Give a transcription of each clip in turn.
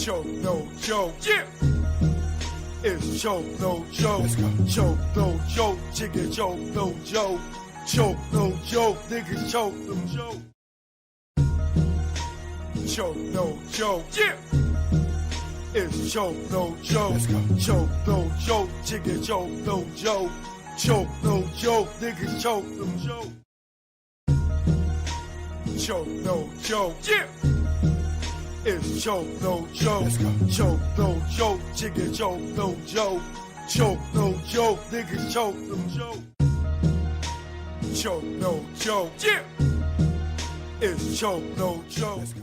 Choke, no joke. Yeah. It's choke, no joke. Let's go. Choke, no joke. Chicken choke, no joke. Choke, no joke. Niggas choke, no joke. Choke, no joke. Yeah. It's choke, no joke. Let's go. Choke, no joke. Chicken choke, no joke. Choke, no joke. Niggas choke, no joke. Choke, no joke. Yeah. It's choke, no joke. Let's go. Choke, no joke. Chicken choke, no joke. Choke, no joke. Niggas choke, no joke. Choke, no joke. Yeah. It's choke, no joke. Let's go.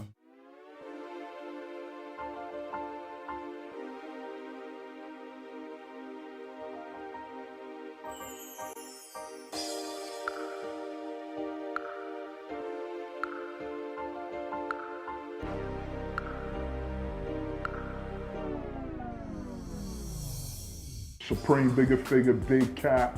Supreme Bigger Figure, Big Cap,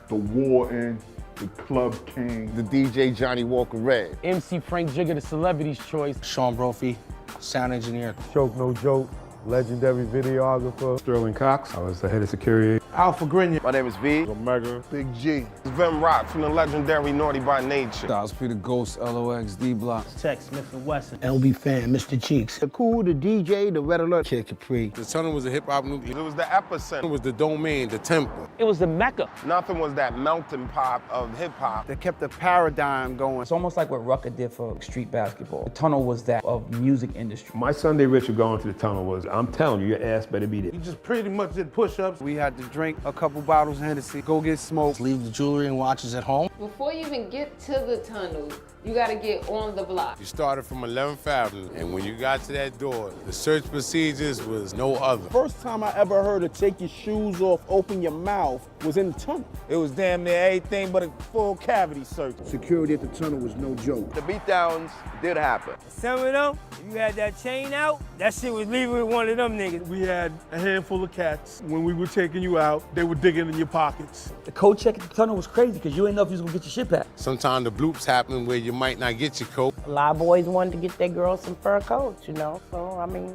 The Warden, The Club King. The DJ Johnny Walker Red. MC Frank Jigger, the celebrity's choice. Sean Brophy, sound engineer. Choke No Joke, legendary videographer. Sterling Cox, I was the head of security. Alpha Grinya. My name is V. Omega. Big G. Vim Rock from the legendary Naughty by Nature. Styles P the Ghost, LOX, D-Block. Tech Smith and Wesson. LB Fan, Mr. Cheeks. The Cool, the DJ, the Red Alert. Kid Capri. The tunnel was a hip-hop nucleus. It was the It epicenter. was the domain, the temple. It was the Mecca. Nothing was that melting pot of hip hop. They kept the paradigm going. It's almost like what Rucker did for street basketball. The tunnel was that of music industry. My Sunday ritual going to the tunnel was, I'm telling you, your ass better be there. We just pretty much did push-ups. We had to drink a couple bottles of Hennessy, go get smoked. Leave the jewelry and watches at home. Before you even get to the tunnel, you gotta get on the block. You started from 11th Avenue, and when you got to that door, the search procedures was no other. First time I ever heard of take your shoes off, open your mouth was in the tunnel. It was damn near everything but a full cavity search. Security at the tunnel was no joke. The beatdowns did happen. Some of them, if you had that chain out, that shit was leaving with one of them niggas. We had a handful of cats. When we were taking you out, they were digging in your pockets. The code check at the tunnel was crazy because you didn't know if you was gonna get your shit back. Sometimes the bloops happen where you might not get your coat. A lot of boys wanted to get their girls some fur coats, you know, so I mean,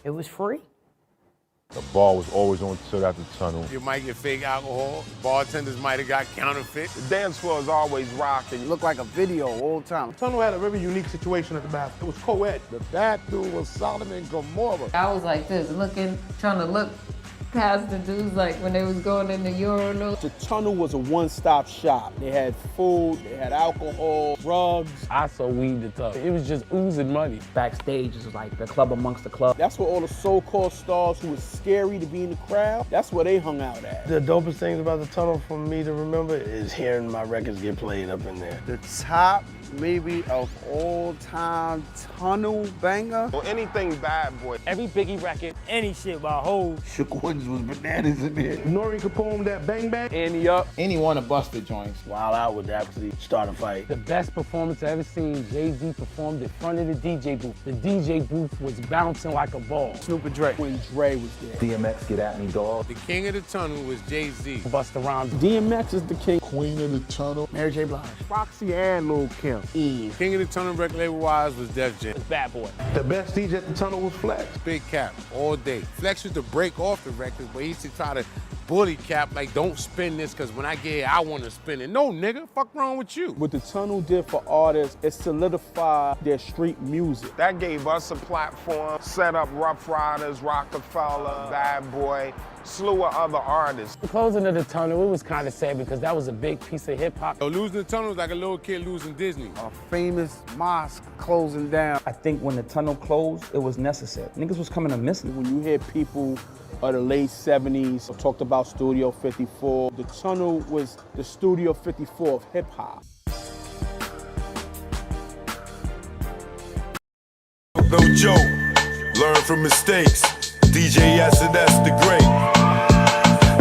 it was free. The bar was always on till after the tunnel. You might get fake alcohol. Bartenders might have got counterfeit. The dance floor is always rocking. It looked like a video all the time. The tunnel had a very unique situation at the bathroom. It was co-ed. The bathroom was Sodom and Gomorrah. I was like this, looking, trying to look past the dudes like when they was going in the urinal. The tunnel was a one-stop shop. They had food, they had alcohol, drugs. I saw weed the tunnel. It was just oozing money. Backstage is like the club amongst the club. That's where all the so-called stars who was scary to be in the crowd, that's where they hung out at. The dopest things about the tunnel for me to remember is hearing my records get played up in there. The top, maybe, of all-time tunnel banger. Or anything Bad Boy. Every Biggie record, any shit by Hov. Shook Ones was bananas in there. Nori Capone, that bang bang. Andy Up. Any one of Buster joints. Wild Out would actually start a fight. The best performance I ever seen, Jay-Z performed in front of the DJ booth. The DJ booth was bouncing like a ball. Snoop and Dre, when Dre was there. DMX, get at me, dog. The king of the tunnel was Jay-Z. Busta Rhymes. DMX is the king. Queen of the tunnel. Mary J. Blige. Foxy and Lil Kim. Eve. King of the tunnel record label-wise was Def Jam. Bad Boy. The best DJ at the tunnel was Flex. Big Cap, all day. Flex used to break off the records, but he used to try to bully Cap, like, don't spin this, because when I get here, I want to spin it. No, nigga, fuck wrong with you? What the tunnel did for artists, it solidified their street music. That gave us a platform, set up Rough Riders, Rockefeller, Bad Boy, slew of other artists. The closing of the tunnel, it was kind of sad because that was a big piece of hip-hop. So losing the tunnel was like a little kid losing Disney. A famous mosque closing down. I think when the tunnel closed, it was necessary. Niggas was coming to miss it. When you hear people of the late 70s talked about Studio 54, the tunnel was the Studio 54 of hip-hop. No joke, learn from mistakes. DJ S&S the great.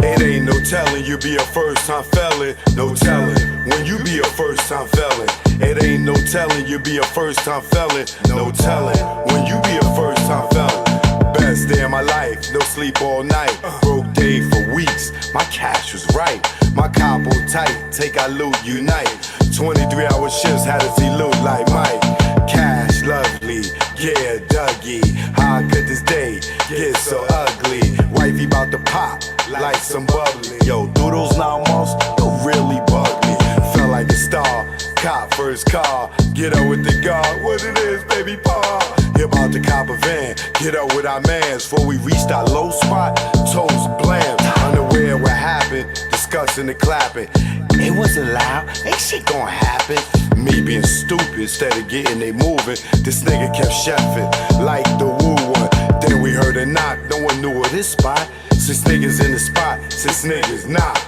It ain't no telling you be a first-time felon. No telling when you be a first-time felon. It ain't no telling you be a first-time felon. No telling when you be a first-time felon. Best day of my life, no sleep all night. Broke day for weeks, my cash was right. My combo tight, take our loot, unite. 23-hour shifts, had to see loot like Mike. Cash lovely, Yeah, Dougie, how could this day get so ugly? Wifey bout to pop like some bubbly. Yo, through those 9 months, you really bug me. Felt like a star, cop first car. Get up with the guard, what it is, baby paw. You're about to cop a van, get up with our mans. Before we reached our low spot, toes blam. Unaware what happened, discussing the clapping. It wasn't loud, ain't shit gonna happen. Me being stupid, instead of getting they moving, this nigga kept chefing like the woo one. Then we heard a knock, no one knew of this spot. 6 niggas in the spot, 6 niggas not.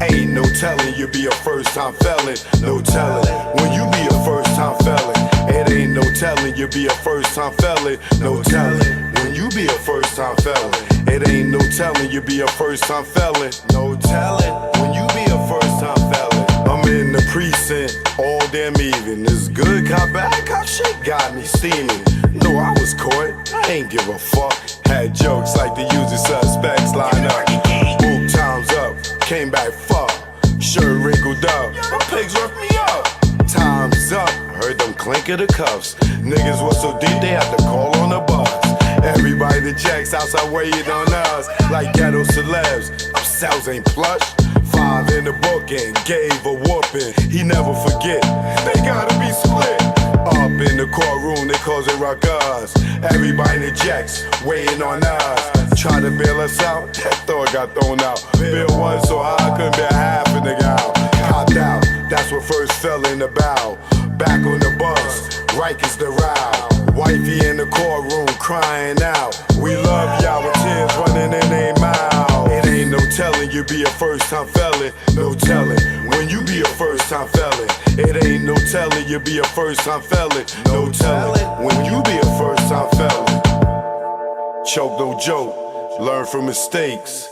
Ain't no telling you be a first time felon. No telling when you be a first time felon. It ain't no telling you be a first time felon. No telling when you be a first time felon. It ain't no telling you be a first time felon. No telling when you be a first time felon. I'm in the precinct all damn even. This good cop, bad cop shit got me steaming. No, I was caught, I ain't give a fuck. Had jokes like the usual suspects line up. Book times up, came back fuck. Shirt wrinkled up, my pigs roughed me up. Time's up, heard them clink of the cuffs. Niggas was so deep they had to call on the bus. Everybody that checks outside waiting on us like ghetto celebs. Our cells ain't plush. 5 in the book and gave a whooping. He never forget, they gotta be split. Up in the courtroom, they cause it ruckus. Everybody in the jacks waiting on us. Try to bail us out, that thought got thrown out. Bill one so high, I couldn't bear half a nigga out. Copped out, that's what first fell in the bow. Back on the bus, Rikers the row. Wifey in the courtroom crying out. We love y'all with tears running in their mouth. It ain't no telling you be a first time felon. No telling when you be a first time felon. It ain't no telling you be a first time felon. No telling when you be a first time felon. Choke no joke, learn from mistakes.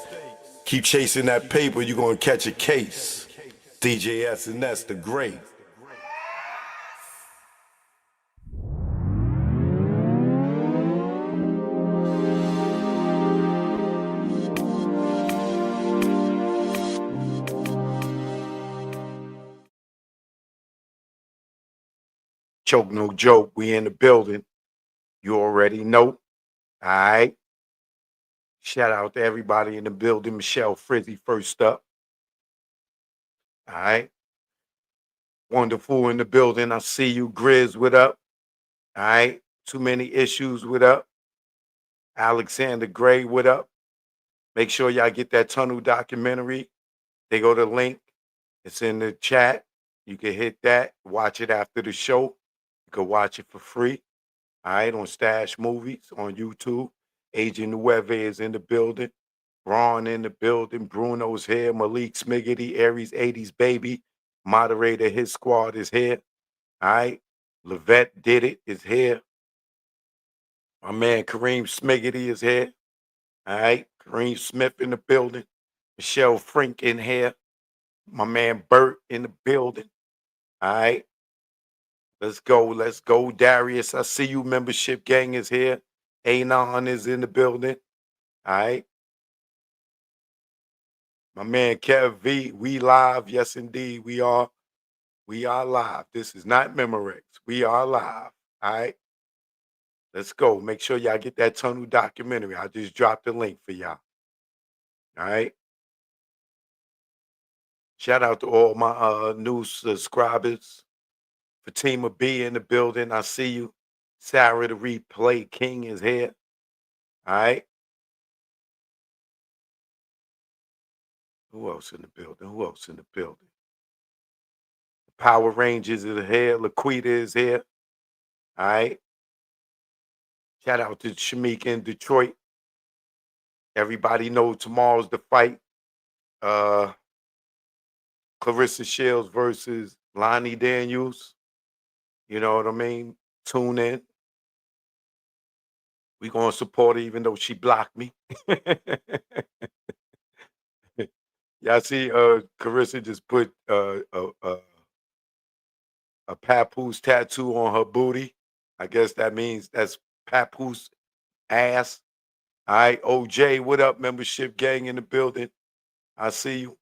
Keep chasing that paper, you gonna catch a case. DJ S&S the Great. Choke no joke, we in the building. You already know. Alright. Shout out to everybody in the building. Michelle Frizzy first up. Alright. Wonderful in the building. I see you. Grizz, what up? Alright. Too many issues, what up? Alexander Gray, what up? Make sure y'all get that Tunnel documentary. They go to the link. It's in the chat. You can hit that. Watch it after the show. You can watch it for free. All right, on Stash Movies on YouTube. Agent Nueve is in the building. Ron in the building. Bruno's here. Malik Smiggity, Aries 80s baby. Moderator, his squad is here. All right. Levette did it is here. My man Kareem Smiggity is here. All right. Kareem Smith in the building. Michelle Frink in here. My man Bert in the building. All right. Let's go. Let's go. Darius, I see you. Membership gang is here. Anon is in the building. All right. My man Kev V, we live. Yes, indeed, we are. We are live. This is not Memorex. We are live. All right. Let's go. Make sure y'all get that Tunnel documentary. I just dropped the link for y'all. All right. Shout out to all my new subscribers. Fatima B in the building. I see you. Sarah the Replay King is here. All right. Who else in the building? Who else in the building? The Power Rangers is here. Laquita is here. All right. Shout out to Shamik in Detroit. Everybody knows tomorrow's the fight. Clarissa Shields versus Lonnie Daniels. You know what I mean? Tune in. We gonna support her even though she blocked me. Y'all see Clarissa just put a papoose tattoo on her booty. I guess that means that's papoose ass. All right, OJ, what up, membership gang in the building? I see you.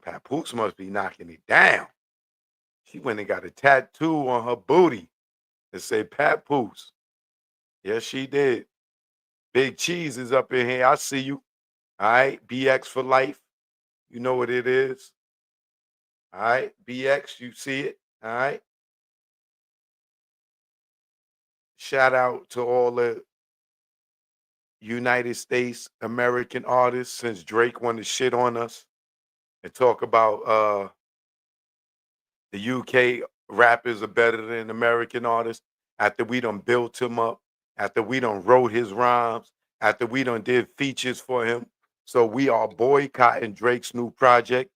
Papoose must be knocking it down. She went and got a tattoo on her booty that said Papoose. Yes, she did. Big Cheese is up in here. I see you. All right. BX for life. You know what it is. All right. BX, you see it. All right. Shout out to all the United States American artists since Drake wanted to shit on us and talk about the UK rappers are better than American artists after we done built him up, after we done wrote his rhymes, after we done did features for him. So we are boycotting Drake's new project.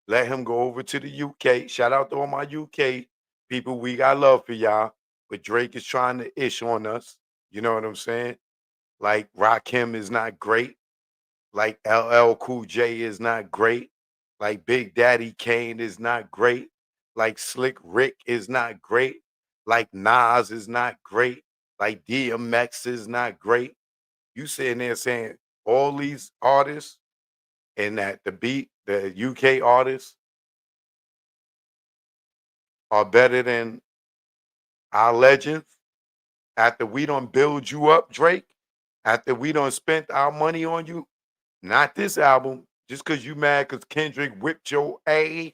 Let him go over to the UK. Shout out to all my UK people. We got love for y'all. But Drake is trying to ish on us. You know what I'm saying? Like Rakim is not great. Like LL Cool J is not great. Like Big Daddy Kane is not great. Like Slick Rick is not great. Like Nas is not great. Like DMX is not great. You sitting there saying all these artists and that the UK artists are better than our legends after we don't build you up, Drake, after we don't spent our money on you. Not this album, just because you mad because Kendrick whipped your A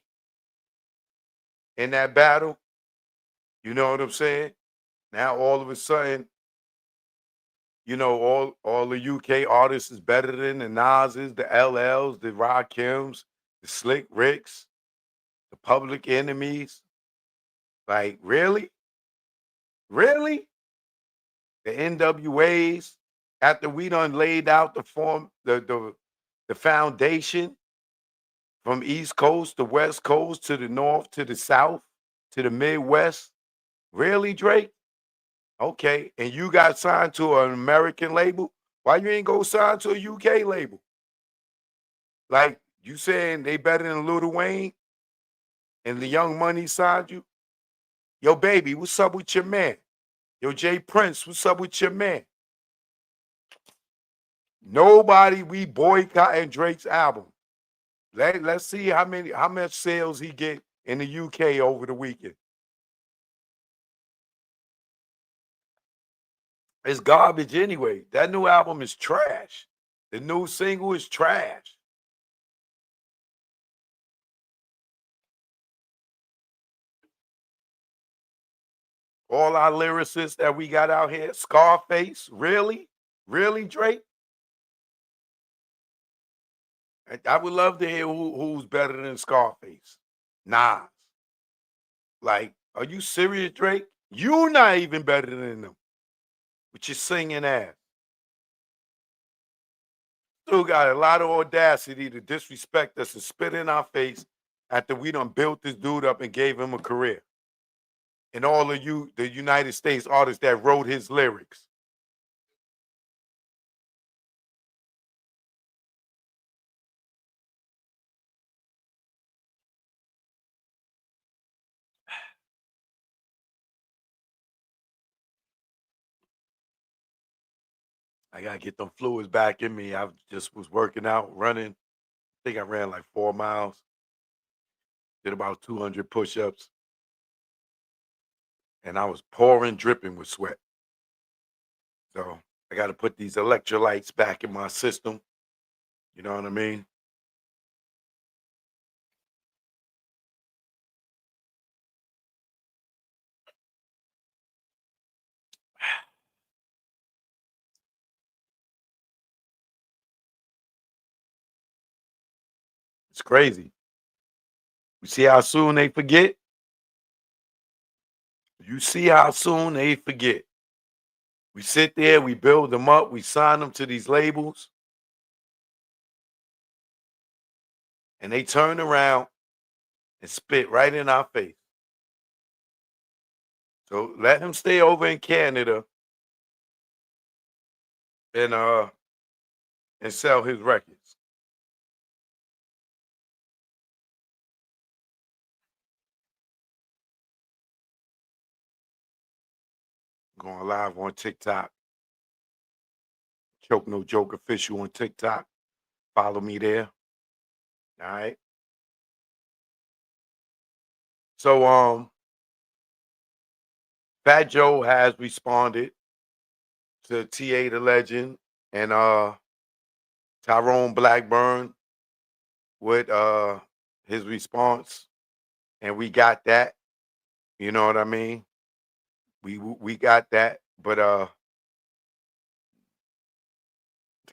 in that battle. You know what I'm saying? Now all of a sudden, you know, all the UK artists is better than the Nas's, the LLs, the Rakims, the Slick Ricks, the Public Enemies. Like, really? Really? The NWAs, after we done laid out the foundation from East Coast to West Coast to the North to the South to the Midwest. Really, Drake? Okay. And you got signed to an American label? Why you ain't go sign to a UK label? Like you saying they better than Lil Wayne and the Young Money signed you? Yo, baby, what's up with your man? Yo, Jay Prince, what's up with your man? Nobody, we boycotting Drake's album. Let's see how much sales he get in the UK over the weekend. It's garbage anyway. That new album is trash. The new single is trash. All our lyricists that we got out here, Scarface, really? Really, Drake? I would love to hear who's better than Scarface. Nas. Like, are you serious, Drake? You not even better than them with your singing ass. Still got a lot of audacity to disrespect us and spit in our face after we done built this dude up and gave him a career. And all of you, the United States artists that wrote his lyrics. I gotta get them fluids back in me. I just was working out, running. I think I ran like 4 miles. Did about 200 push-ups. And I was pouring, dripping with sweat. So I got to put these electrolytes back in my system. You know what I mean? It's crazy. You see how soon they forget? You see how soon they forget. We sit there, we build them up, we sign them to these labels, and they turn around and spit right in our face. So let him stay over in Canada and sell his records. Going live on TikTok. Choke No Joke Official on TikTok. Follow me there. All right. So Fat Joe has responded to TA the Legend and Tyrone Blackburn with his response, and we got that. You know what I mean? We got that, but to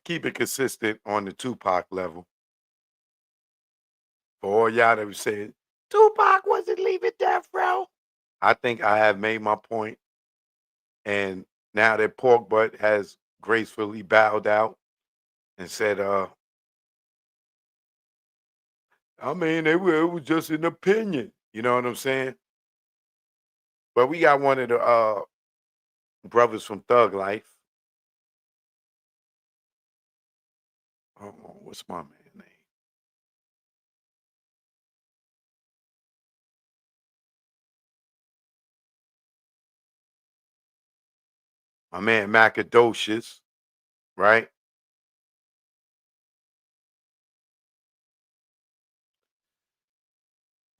keep it consistent on the Tupac level, for all y'all that was saying Tupac wasn't leaving Death Row, I think I have made my point, and now that Pork Butt has gracefully bowed out and said, I mean, it was just an opinion. You know what I'm saying? But we got one of the brothers from Thug Life. Oh, what's my man's name? My man Macadocious, right?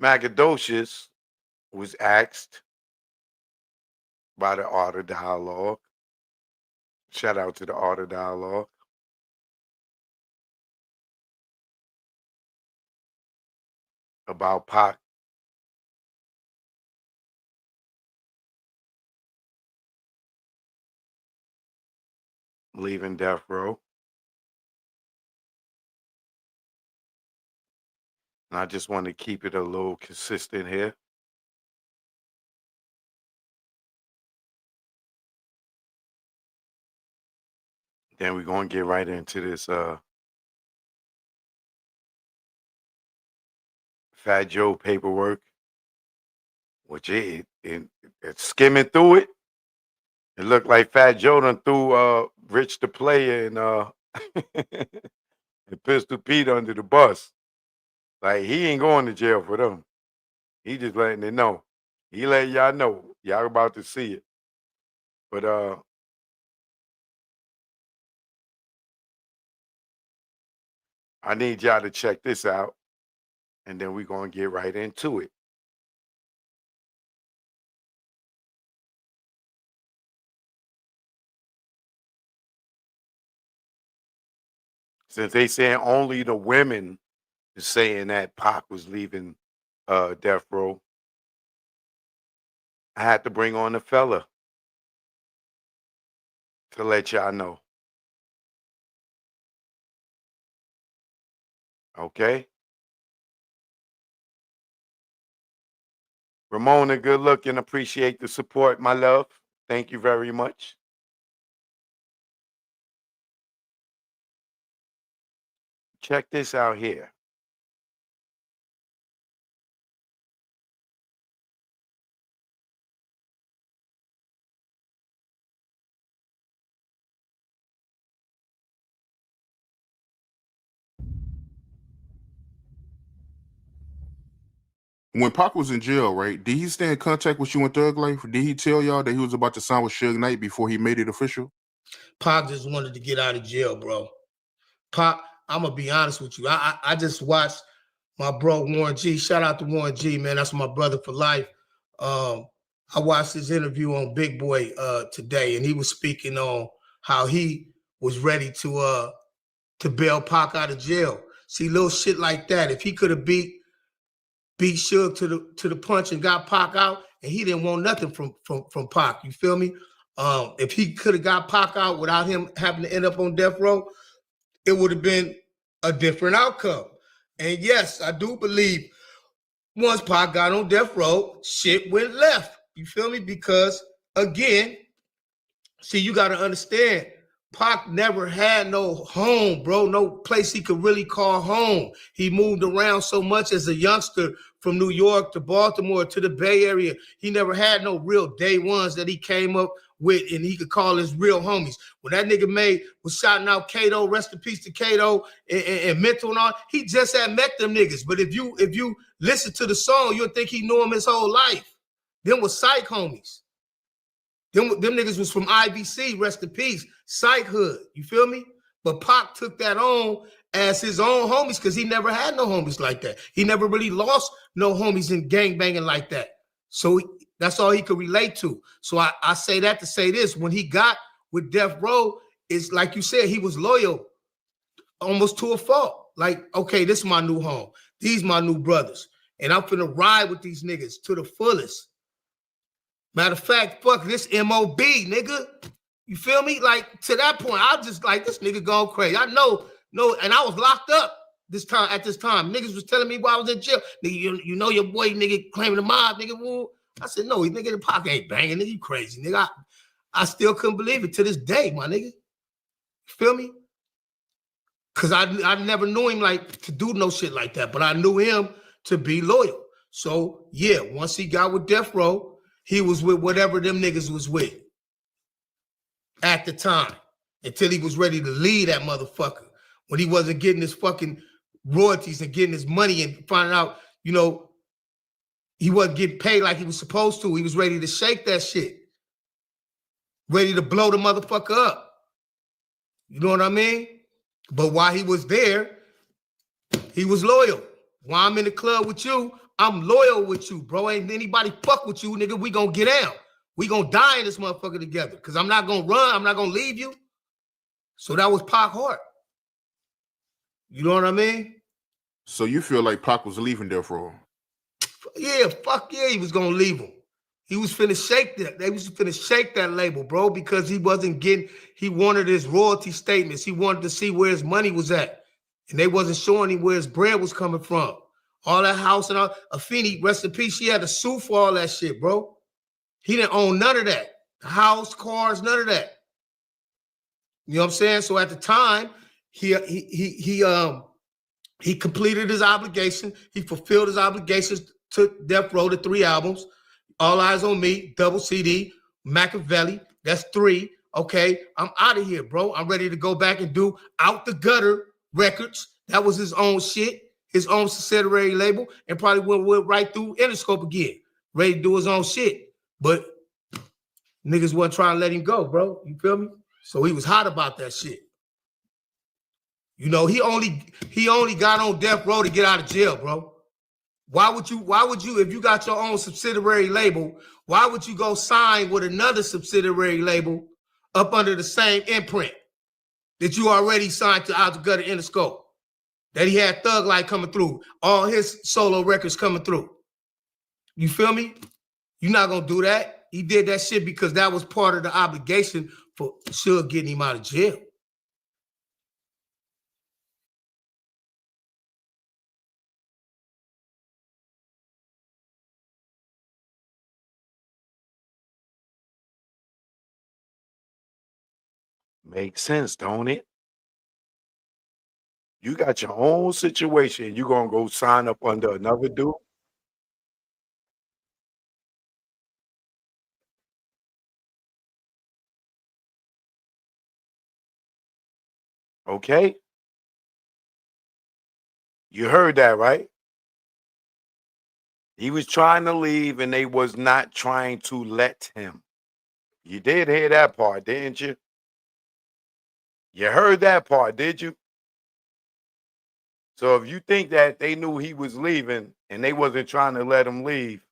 Macadocious was asked by the Art of Dialogue. Shout out to the Art of Dialogue. About Pac leaving Death Row. And I just want to keep it a little consistent here. Then we're going to get right into this Fat Joe paperwork, which it's skimming through it. It looked like Fat Joe done threw Rich the Player and and Pistol Pete under the bus. Like, he ain't going to jail for them. He just letting it know. He letting y'all know. Y'all about to see it. But I need y'all to check this out, and then we're going to get right into it. Since they saying only the women is saying that Pac was leaving Death Row, I had to bring on the fella to let y'all know. Okay? Ramona, good looking. Appreciate the support, my love. Thank you very much. Check this out here. When Pac was in jail, right, did he stay in contact with you in Thug Life? Did he tell y'all that he was about to sign with Suge Knight before he made it official? Pac just wanted to get out of jail, bro. Pac, I'm gonna be honest with you. I just watched my bro Warren G. Shout out to Warren G, man. That's my brother for life. I watched his interview on Big Boy today, and he was speaking on how he was ready to bail Pac out of jail. See, little shit like that. If he could have beat Suge to the punch and got Pac out, and he didn't want nothing from Pac. You feel me? If he could have got Pac out without him having to end up on death row, it would have been a different outcome. And yes, I do believe once Pac got on death row, shit went left. You feel me? Because again, see, you got to understand, Pac never had no home, bro, no place he could really call home. He moved around so much as a youngster from New York to Baltimore to the Bay Area. He never had no real day ones that he came up with and he could call his real homies. When that nigga was shouting out Kato, rest in peace to Kato and Mental and all, he just had met them niggas. But if you listen to the song, you'll think he knew him his whole life. Them was psych homies. Them niggas was from IBC, rest in peace, psych hood. You feel me? But Pac took that on as his own homies because he never had no homies like that. He never really lost no homies in gang banging like that. So that's all he could relate to. So I say that to say this. When he got with Death Row, it's like you said, he was loyal almost to a fault. Like, okay, this is my new home. These my new brothers. And I'm finna ride with these niggas to the fullest. Matter of fact, fuck this MOB, nigga. You feel me? Like, to that point, I was just like, this nigga going crazy. I know, and I was locked up at this time. Niggas was telling me while I was in jail, nigga, you know your boy, nigga, claiming the mob, nigga. Woo. I said, no, he nigga, the pocket ain't banging, nigga, you crazy, nigga. I still couldn't believe it to this day, my nigga. You feel me? Because I never knew him like to do no shit like that, but I knew him to be loyal. So, yeah, once he got with Death Row, he was with whatever them niggas was with at the time until he was ready to leave that motherfucker. When he wasn't getting his fucking royalties and getting his money and finding out, you know, he wasn't getting paid like he was supposed to. He was ready to shake that shit. Ready to blow the motherfucker up. You know what I mean? But while he was there, he was loyal. While I'm in the club with you, I'm loyal with you, bro. Ain't anybody fuck with you, nigga. We gonna get down. We gonna die in this motherfucker together. Cause I'm not gonna run. I'm not gonna leave you. So that was Pac Hart. You know what I mean? So you feel like Pac was leaving Death Row? Yeah, fuck yeah, he was gonna leave him. He was finna shake that. They was finna shake that label, bro, because he wasn't getting, he wanted his royalty statements. He wanted to see where his money was at. And they wasn't showing him where his bread was coming from. All that house and all, Afeni, rest in peace, she had to sue for all that shit, bro. He didn't own none of that. The house, cars, none of that. You know what I'm saying? So at the time, he completed his obligation. He fulfilled his obligations to Death Row, the 3 albums. All Eyes on Me, double CD, Machiavelli. That's 3. Okay, I'm out of here, bro. I'm ready to go back and do Out the Gutter Records. That was his own shit, his own subsidiary label, and probably went right through Interscope again, ready to do his own shit. But niggas wasn't trying to let him go, bro. You feel me? So he was hot about that shit. You know, he only got on Death Row to get out of jail, bro. Why would you, if you got your own subsidiary label, why would you go sign with another subsidiary label up under the same imprint that you already signed to Out the Gutter Interscope? That he had Thug Life coming through, all his solo records coming through. You feel me? You're not gonna do that. He did that shit because that was part of the obligation for Suge getting him out of jail. Makes sense, don't it? You got your own situation. You gonna go sign up under another dude? Okay. You heard that, right? He was trying to leave and they was not trying to let him. You did hear that part, didn't you? You heard that part, did you? So if you think that they knew he was leaving and they wasn't trying to let him leave,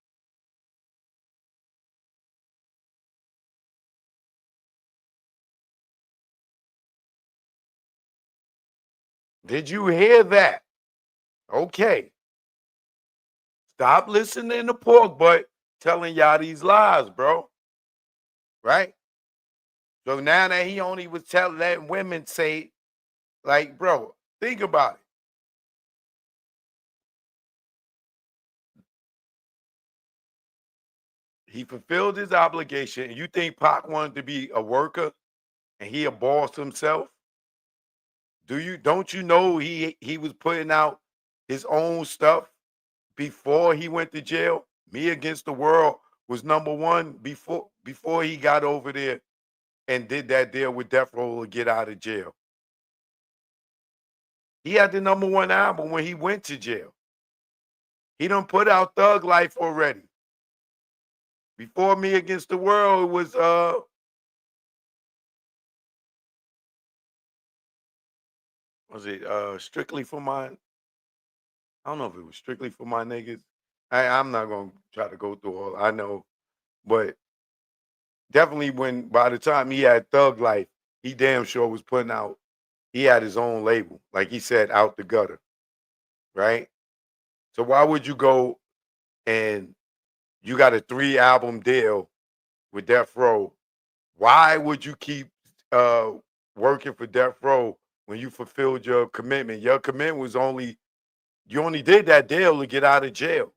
did you hear that? Okay. Stop listening to Pork Butt telling y'all these lies, bro. Right? So now that he only was letting women say, like, bro, think about it. He fulfilled his obligation. You think Pac wanted to be a worker and he a boss himself? Don't you know he was putting out his own stuff before he went to jail? Me Against the World was #1 before he got over there and did that deal with Death Row to get out of jail. He had the #1 album when he went to jail. He done put out Thug Life already. Before Me Against the World, it was Was it strictly for my? I don't know if it was strictly for my niggas. I'm not gonna try to go through all. I know, but definitely when by the time he had Thug Life, he damn sure was putting out. He had his own label, like he said, out the gutter, right? So why would you go and you got a 3 album deal with Death Row? Why would you keep uh, working for Death Row when you fulfilled your commitment? Your commitment was you only did that deal to get out of jail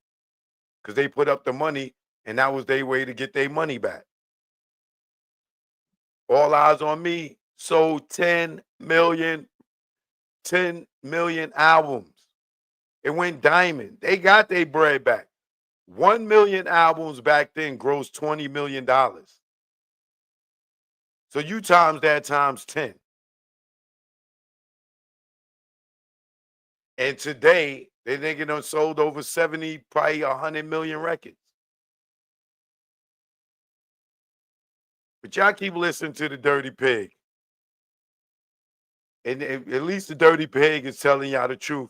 because they put up the money and that was their way to get their money back. All Eyes on Me sold 10 million albums. It went diamond. They got their bread back. 1 million albums back then grossed $20 million. So you times that times 10. And today, they nigga done sold over 70, probably 100 million records. But y'all keep listening to the Dirty Pig. And at least the Dirty Pig is telling y'all the truth.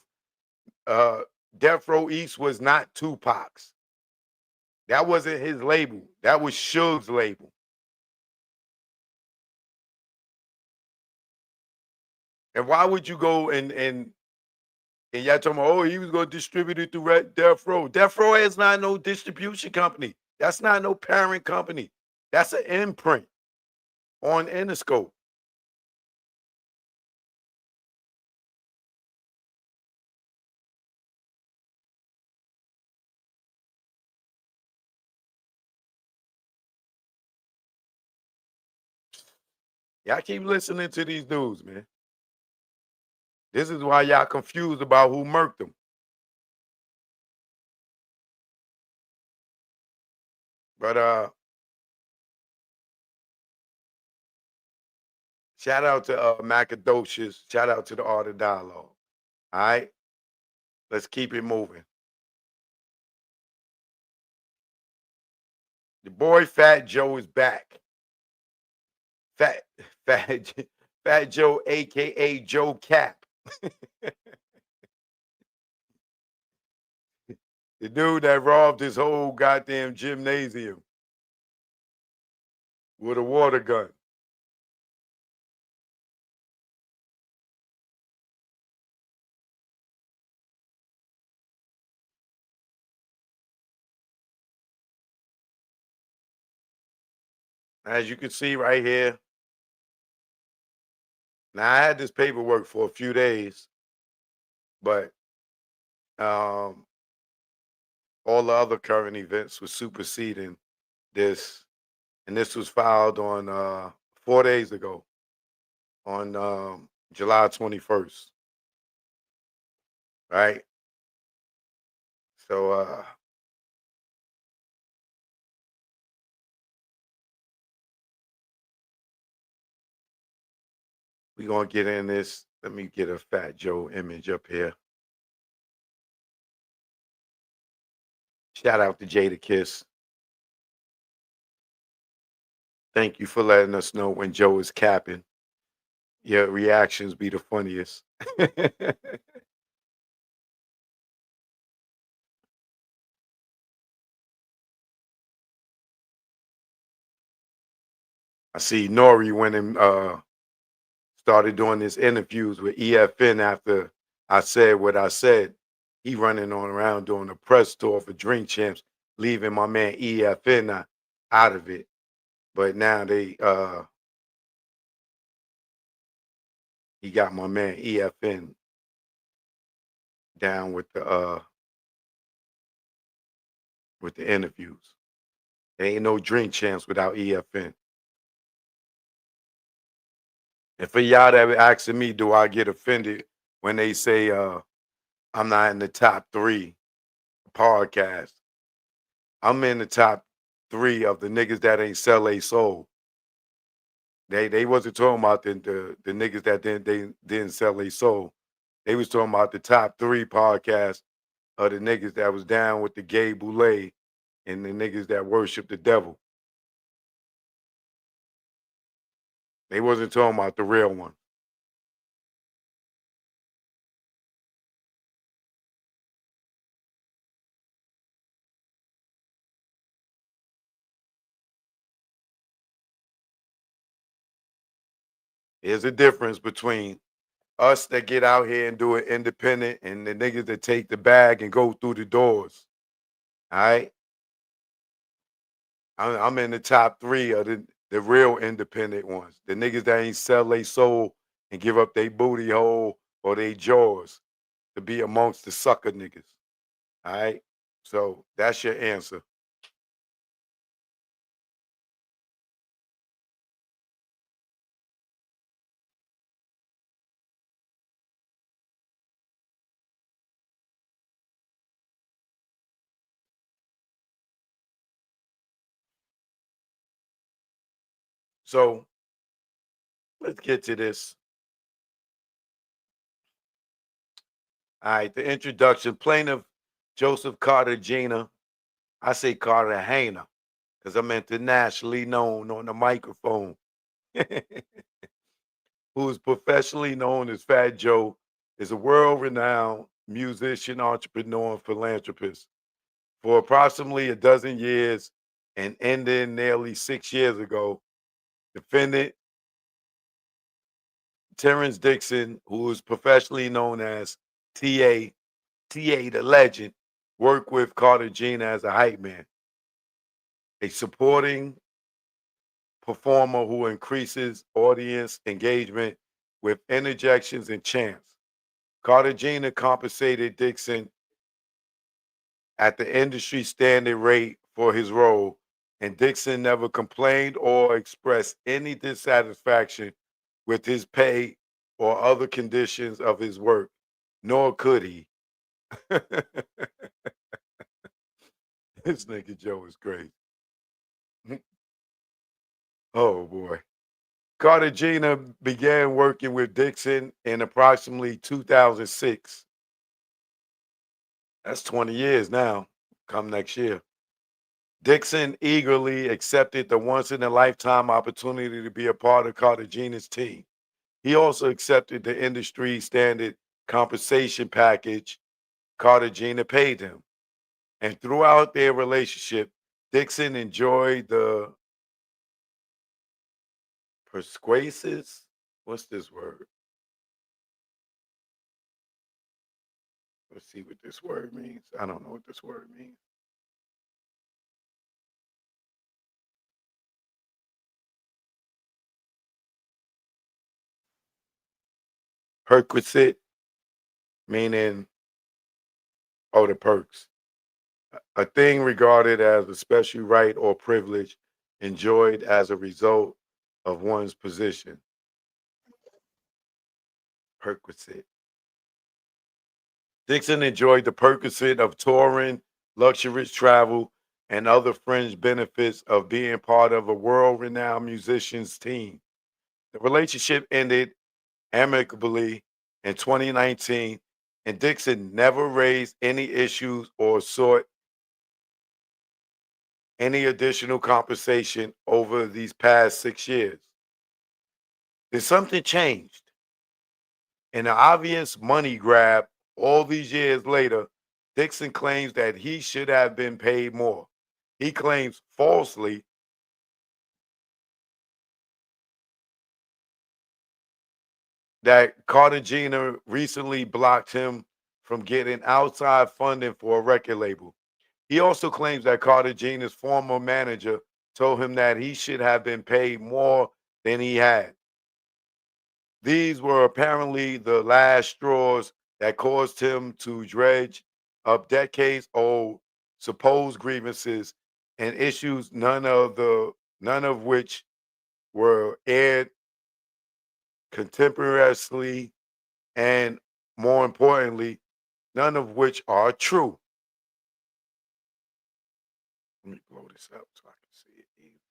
Death Row East was not Tupac's. That wasn't his label. That was Suge's label. And why would you go and y'all talking about, oh, he was going to distribute it through Death Row. Death Row is not no distribution company. That's not no parent company. That's an imprint on Interscope. Y'all keep listening to these dudes, man. This is why y'all confused about who murked them. But shout out to Macadocious. Shout out to the Art of Dialogue. All right? Let's keep it moving. The boy Fat Joe is back. Fat Joe, aka Joe Cap. The dude that robbed his whole goddamn gymnasium with a water gun. As you can see right here. Now I had this paperwork for a few days, but all the other current events were superseding this, and this was filed on 4 days ago, on July 21st. Right? So we're gonna get in this. Let me get a Fat Joe image up here. Shout out to Jada Kiss. Thank you for letting us know when Joe is capping. Your reactions be the funniest. I see Nori went and started doing his interviews with EFN after I said what I said. He running on around doing a press tour for Drink Champs, leaving my man EFN out of it. But now he got my man EFN down with the interviews. There ain't no Drink Champs without EFN. And for y'all that asking me, do I get offended when they say I'm not in the top 3 podcasts? I'm in the top 3 of the niggas that ain't sell a soul. They wasn't talking about the niggas that didn't sell a soul. They was talking about the top 3 podcasts of the niggas that was down with the gay boule and the niggas that worship the devil. They wasn't talking about the real one. There's a difference between us that get out here and do it independent and the niggas that take the bag and go through the doors. All right. I'm in the top 3 of the real independent ones. The niggas that ain't sell their soul and give up their booty hole or their jaws to be amongst the sucker niggas. All right. So that's your answer. So let's get to this. All right, the introduction. Plaintiff Joseph Carter Jr. I say Carter Hayner because I'm internationally known on the microphone. Who is professionally known as Fat Joe, is a world-renowned musician, entrepreneur, and philanthropist. For approximately a dozen years and ending nearly 6 years ago, defendant Terrence Dixon, who is professionally known as TA, TA the Legend, worked with Carter Jr. as a hype man, a supporting performer who increases audience engagement with interjections and chants. Carter Jr. compensated Dixon at the industry standard rate for his role, and Dixon never complained or expressed any dissatisfaction with his pay or other conditions of his work, nor could he. This nigga Joe is crazy. Oh boy. Carter Jr. began working with Dixon in approximately 2006. That's 20 years now, come next year. Dixon eagerly accepted the once in a lifetime opportunity to be a part of Carter Jr.'s team. He also accepted the industry standard compensation package Carter Jr. paid him. And throughout their relationship, Dixon enjoyed the persuasive, what's this word? Let's see what this word means. I don't know what this word means. Perquisite, meaning, oh, the perks. A thing regarded as a special right or privilege enjoyed as a result of one's position. Perquisite. Dixon enjoyed the perquisite of touring, luxurious travel, and other fringe benefits of being part of a world renowned musician's team. The relationship ended amicably in 2019, and Dixon never raised any issues or sought any additional compensation over these past 6 years. Did something changed? In an obvious money grab all these years later, Dixon claims that he should have been paid more. He claims falsely that Carter Jr. recently blocked him from getting outside funding for a record label. He also claims that Carter Jr.'s former manager told him that he should have been paid more than he had. These were apparently the last straws that caused him to dredge up decades old supposed grievances and issues, none of which were aired contemporaneously, and more importantly, none of which are true. Let me blow this up so I can see it easy.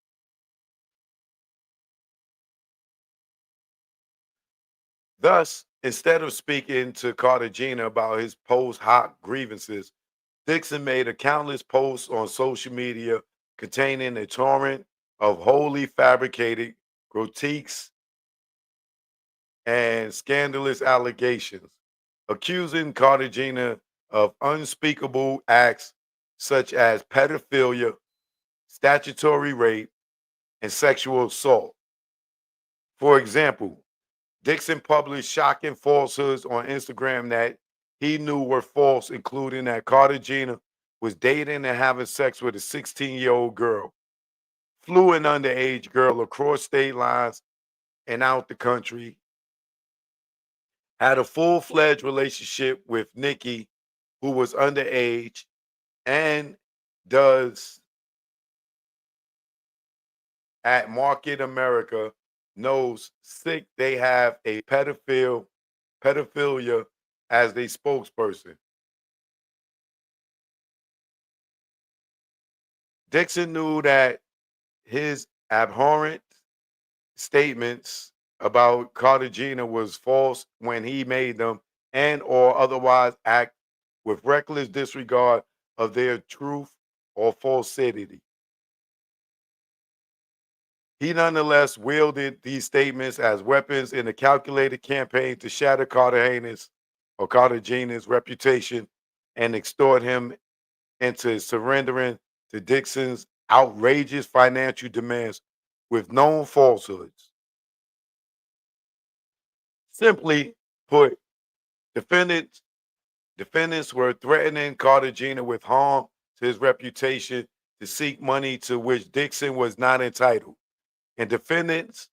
Thus, instead of speaking to Carter Jr. about his post hoc grievances, Dixon made a countless posts on social media containing a torrent of wholly fabricated, grotesque, and scandalous allegations, accusing Carter Jr. of unspeakable acts such as pedophilia, statutory rape, and sexual assault. For example, Dixon published shocking falsehoods on Instagram that he knew were false, including that Carter Gina was dating and having sex with a 16-year-old girl, flew an underage girl across state lines and out the country, had a full-fledged relationship with Nikki, who was underage, and does at Market America knows sick they have a pedophilia as their spokesperson. Dixon knew that his abhorrent statements about Cartagena was false when he made them and or otherwise act with reckless disregard of their truth or falsity. He nonetheless wielded these statements as weapons in a calculated campaign to shatter Cartagena's reputation and extort him into surrendering to Dixon's outrageous financial demands with known falsehoods. Simply put, defendants were threatening Cartagena with harm to his reputation to seek money to which Dixon was not entitled. And defendants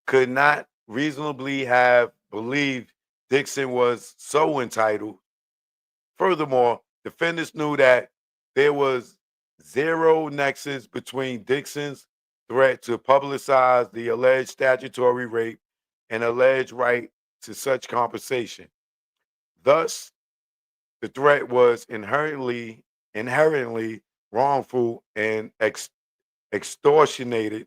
could not reasonably have believed Dixon was so entitled. Furthermore, defendants knew that there was zero nexus between Dixon's threat to publicize the alleged statutory rape and alleged right to such compensation. Thus, the threat was inherently wrongful and extortionated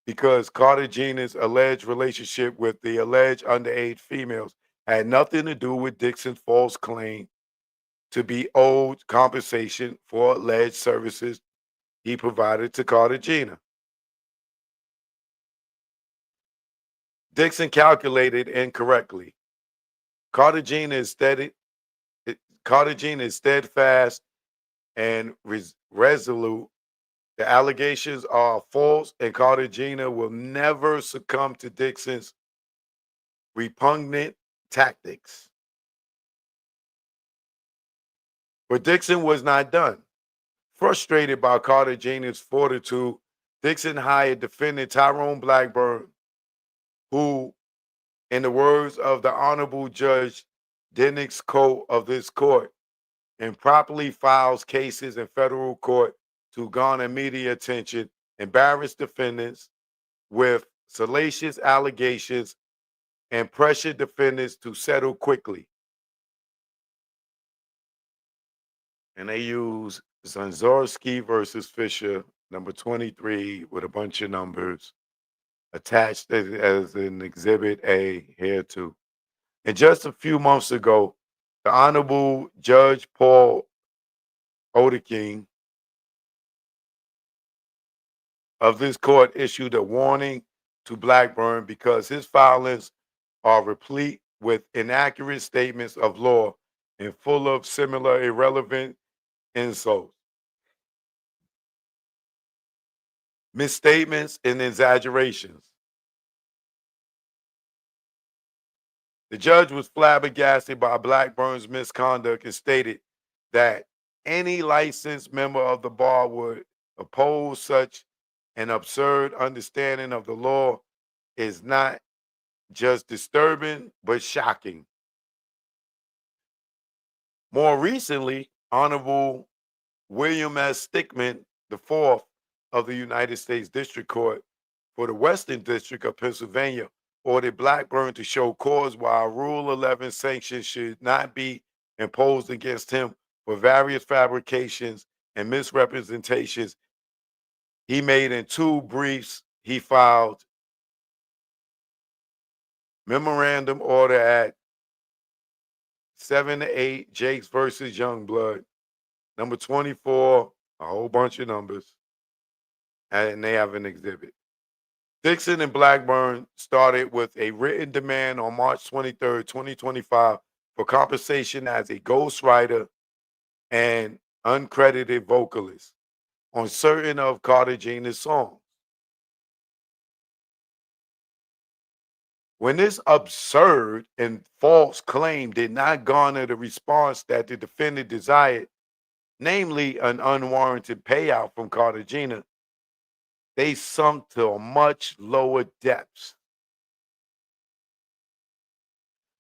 because Cartagena's alleged relationship with the alleged underage females had nothing to do with Dixon's false claim to be owed compensation for alleged services he provided to Cartagena. Dixon calculated incorrectly. Cartagena is steadfast and resolute. The allegations are false, and Cartagena will never succumb to Dixon's repugnant tactics. But Dixon was not done. Frustrated by Cartagena's fortitude, Dixon hired defendant Tyrone Blackburn, who, in the words of the Honorable Judge Dennis Coe of this court, improperly files cases in federal court to garner media attention, embarrass defendants with salacious allegations, and pressure defendants to settle quickly. And they use Zanzorski versus Fisher, number 23, with a bunch of numbers attached as an Exhibit A here too. And just a few months ago, the Honorable Judge Paul Odeking of this court issued a warning to Blackburn because his filings are replete with inaccurate statements of law and full of similar irrelevant insults, misstatements, and exaggerations. The judge was flabbergasted by Blackburn's misconduct and stated that any licensed member of the bar would oppose such an absurd understanding of the law is not just disturbing, but shocking. More recently, Honorable William S. Stickman, the fourth of the United States District Court for the Western District of Pennsylvania, ordered Blackburn to show cause why Rule 11 sanctions should not be imposed against him for various fabrications and misrepresentations he made in two briefs he filed. Memorandum order at 7 to 8, Jakes versus Youngblood, number 24, a whole bunch of numbers, and they have an exhibit. Dixon and Blackburn started with a written demand on March 23, 2025 for compensation as a ghostwriter and uncredited vocalist on certain of Cartagena's songs. When this absurd and false claim did not garner the response that the defendant desired, namely an unwarranted payout from Cartagena, they sunk to a much lower depths.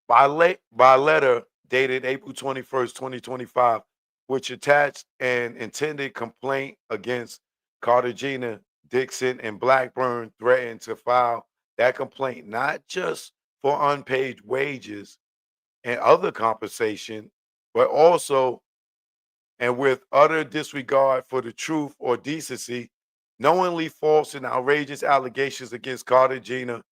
By letter dated April 21st, 2025, which attached an intended complaint against Cartagena, Dixon, and Blackburn, threatened to file that complaint not just for unpaid wages and other compensation, but also, and with utter disregard for the truth or decency, knowingly false and outrageous allegations against Cartagena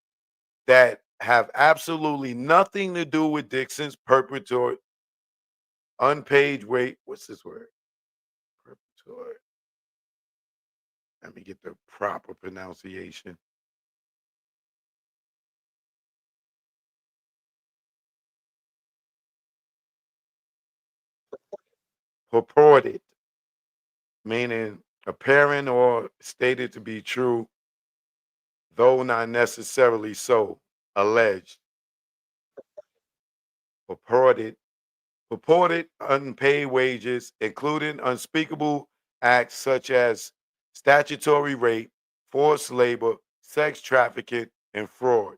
that have absolutely nothing to do with Dixon's perpetual unpaid wait. What's this word? Perpetual. Let me get the proper pronunciation. Purported, meaning apparent or stated to be true, though not necessarily so. Alleged. Purported. Purported unpaid wages, including unspeakable acts such as statutory rape, forced labor, sex trafficking, and fraud.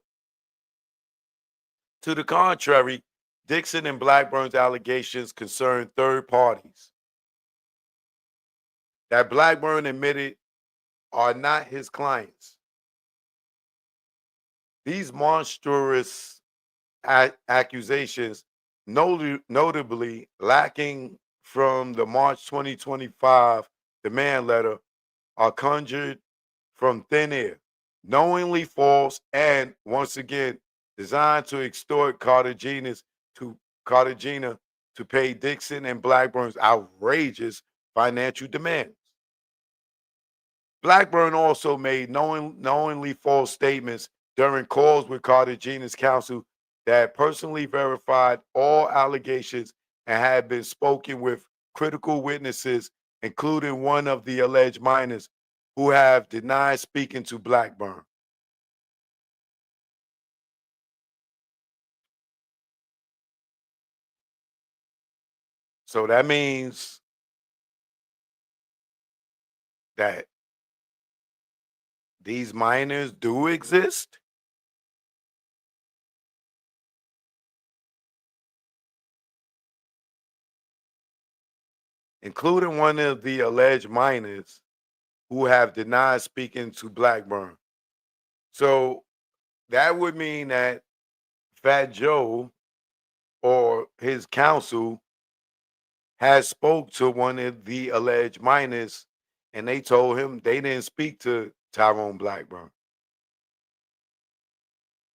To the contrary, Dixon and Blackburn's allegations concern third parties that Blackburn admitted are not his clients. These monstrous accusations, notably lacking from the March 2025 demand letter, are conjured from thin air, knowingly false, and once again designed to extort Cartagena to pay Dixon and Blackburn's outrageous financial demands. Blackburn also made knowingly false statements during calls with Cartagena's counsel that personally verified all allegations and had been spoken with critical witnesses, including one of the alleged minors, who have denied speaking to Blackburn. So that means that these minors do exist. Including one of the alleged minors who have denied speaking to Blackburn. So that would mean that Fat Joe or his counsel has spoke to one of the alleged minors, and they told him they didn't speak to Tyrone Blackburn,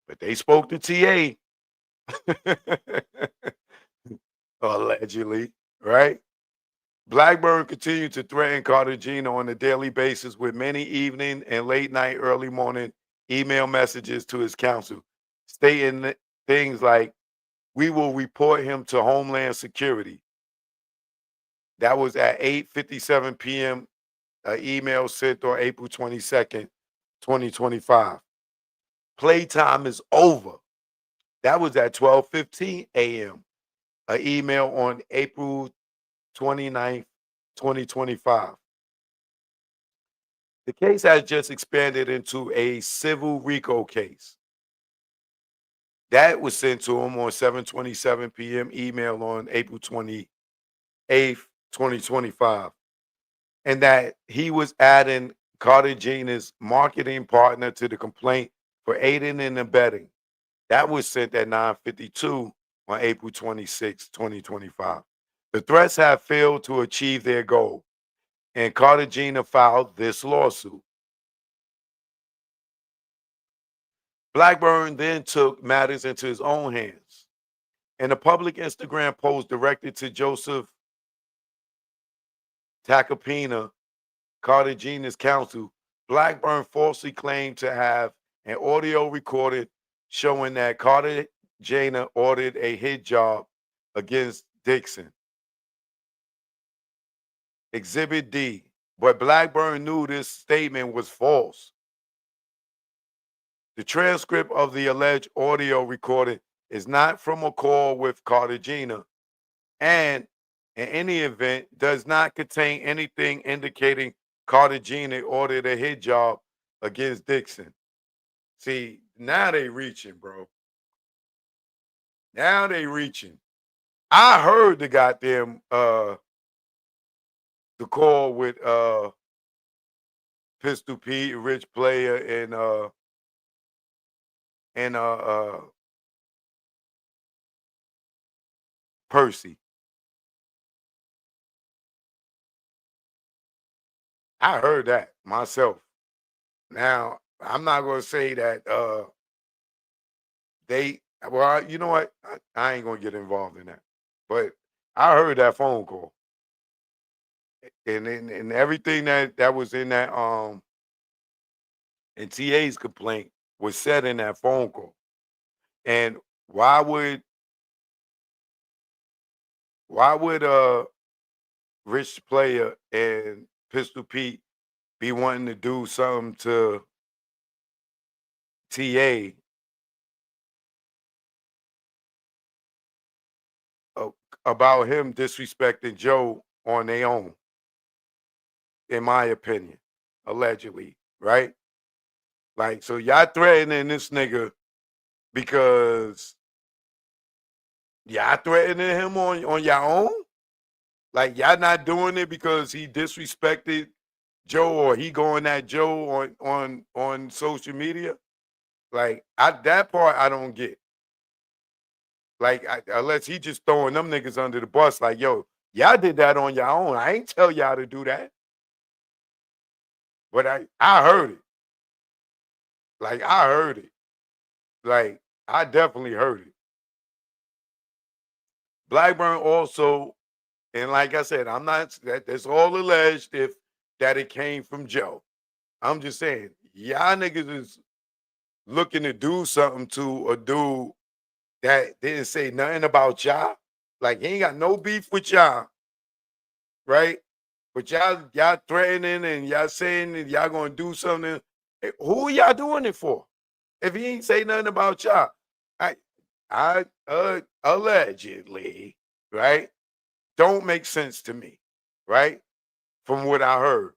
but they spoke to TA. Allegedly, right? Blackburn continued to threaten Cartagena on a daily basis with many evening and late night, early morning email messages to his counsel, stating things like, "We will report him to Homeland Security." That was at 8:57 p.m. An email sent on April 22nd, 2025. Playtime is over. That was at 12:15 a.m. An email on April 29th, 2025. The case has just expanded into a civil RICO case. That was sent to him on 7:27 p.m. email on April 28th, 2025. And that he was adding Cartagena's marketing partner to the complaint for aiding and abetting. That was sent at 9:52 on April 26, 2025. The threats have failed to achieve their goal, and Cartagena filed this lawsuit. Blackburn then took matters into his own hands. In a public Instagram post directed to Joseph Tacopina, Cartagena's counsel, Blackburn falsely claimed to have an audio recorded showing that Cartagena ordered a hit job against Dixon. Exhibit D. But Blackburn knew this statement was false. The transcript of the alleged audio recording is not from a call with Cartagena, and in any event, does not contain anything indicating Cartagena ordered a hit job against Dixon. See, now they reaching, bro. Now they reaching. I heard the goddamn the call with Pistol Pete, Rich Player, and Percy. I heard that myself. Now, I'm not gonna say that they well, you know what? I ain't gonna get involved in that. But I heard that phone call. And everything that was in that in TA's complaint was said in that phone call. And why would Rich Player and Pistol Pete be wanting to do something to TA about him disrespecting Joe on their own, in my opinion, allegedly, right? Like, so y'all threatening this nigga because y'all threatening him on your own? Like, y'all not doing it because he disrespected Joe or he going at Joe on social media? Like, that part I don't get. Like, unless he just throwing them niggas under the bus, like, yo, y'all did that on your own. I ain't tell y'all to do that. But I heard it. Like, I heard it. Like, I definitely heard it. Blackburn also, and like I said, I'm not, that's all alleged if that it came from Joe. I'm just saying, y'all niggas is looking to do something to a dude that didn't say nothing about y'all. Like, he ain't got no beef with y'all, right? But y'all threatening and y'all saying that y'all gonna do something. Who are y'all doing it for? If he ain't say nothing about y'all, I allegedly, right? Don't make sense to me, right? From what I heard.